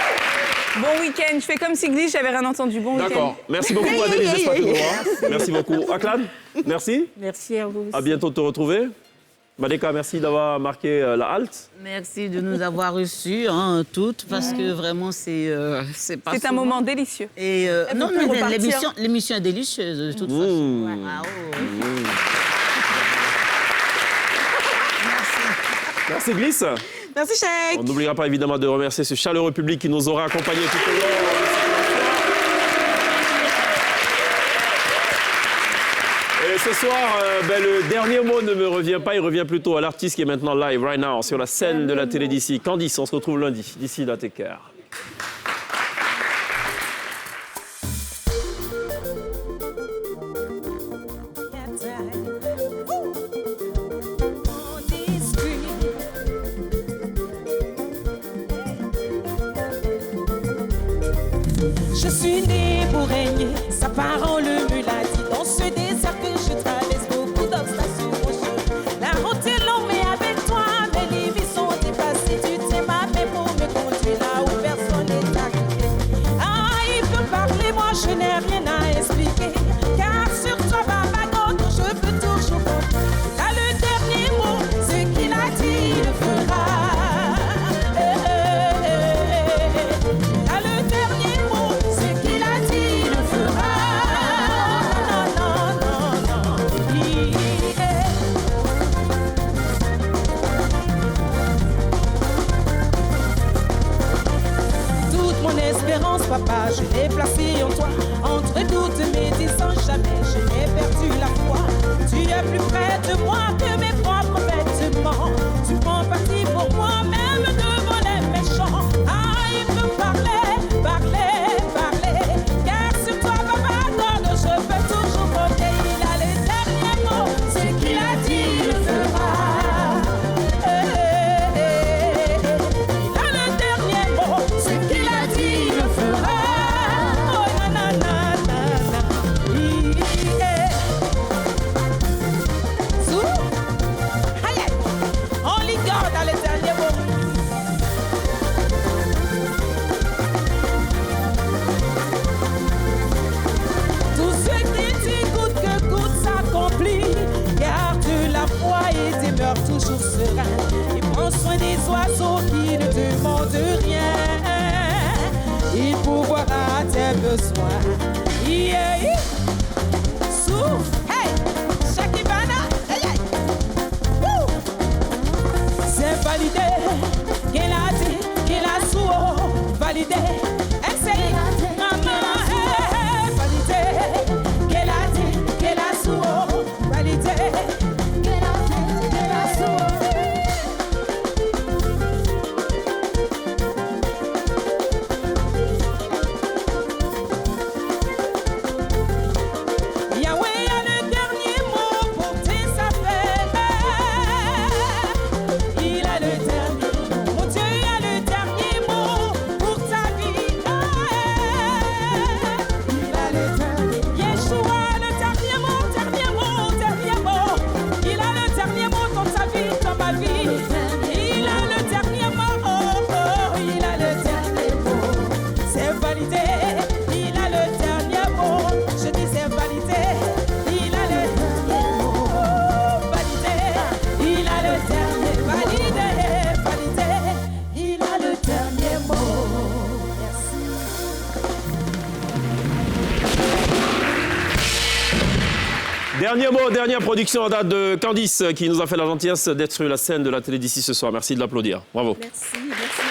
Bon week-end, je fais comme si Glisse, j'avais rien entendu. Bon week-end. D'accord. Merci beaucoup, Adélise, j'espère que vous Merci beaucoup. Aklan, merci. Merci à vous. À bientôt de te retrouver. Madeka, merci d'avoir marqué la halte. Merci de nous avoir reçus, toutes, parce que vraiment, c'est pas C'est un souvent. moment délicieux. Et non, peut plus mais repartir. l'émission est délicieuse, de toute façon. Ah, oh. Merci, Glisse. Merci, Cheikh. On n'oubliera pas évidemment de remercier ce chaleureux public qui nous aura accompagnés tout au long. Et ce soir, le dernier mot ne me revient pas, il revient plutôt à l'artiste qui est maintenant live, right now, sur la scène de la télé d'ici. Candice, on se retrouve lundi. D'ici là, take care. Je suis née pour régner, sa parole me l'a dit. Dans ce désert que je traverse, beaucoup d'obstacles sur mon chemin. La route est longue, mais avec toi, mes limites sont dépassées. Tu t'es ma main pour me conduire là où personne n'est arrivé. Ah, il peut parler, moi je n'ai rien à expliquer. Car sur toi, papa, quand je peux toujours compter. T'as le dernier mot, ce qu'il a dit, il le fera. T'as le dernier mot, ce qu'il a dit, il le fera. Non, non, non, non. Toute mon espérance, papa, je l'ai placée en toi. Entre toutes mes distances, jamais je n'ai perdu la foi. Tu es plus près de moi que mes propres vêtements. Tu prends parti pour moi, même devant les méchants. Ah, il peut parler, parler, parler. Car sur toi, papa, quand je peux toujours compter. Il a les derniers mots, ce qu'il a dit, il le fera. Il a le dernier mot, ce qu'il a dit, il le fera. Oh, na, na, na, na, na. Zou. Aïe, aïe. Only God a le dernier mot. Tout ce qui dit coûte que coûte s'accomplit. Garde la foi et demeure toujours serein. Et prends soin des oiseaux qui ne demandent rien. Il pourvoira tes besoins. Yeah. Souffle, hey, Shakibana, hey, hey. Woo. C'est validé, qu'il a dit, qu'il a souhaité. validé. Essaye, maman, validé. Qu'elle a dit, qu'elle a souvent validé. Qu'elle a dit, qu'elle a souvent. Yahweh a le dernier mot pour tes affaires. Il a le dernier mot. Mon Dieu a le dernier mot pour ta vie. Il a le dernier mot. Yeshua a le dernier mot, dernier mot, dernier mot. Il a le dernier mot dans ta vie, dans ma vie. Il a le dernier mot. Oh, oh, il a le dernier mot. C'est validé. Il a le dernier mot. Je dis c'est validé. Il a le dernier mot. Validé. Il a le dernier. Validé. Validé. Il a le dernier mot. Merci. Dernier mot, dernière production en date de Candice qui nous a fait la gentillesse d'être sur la scène de la télé d'ici ce soir. Merci de l'applaudir. Bravo. Merci, merci.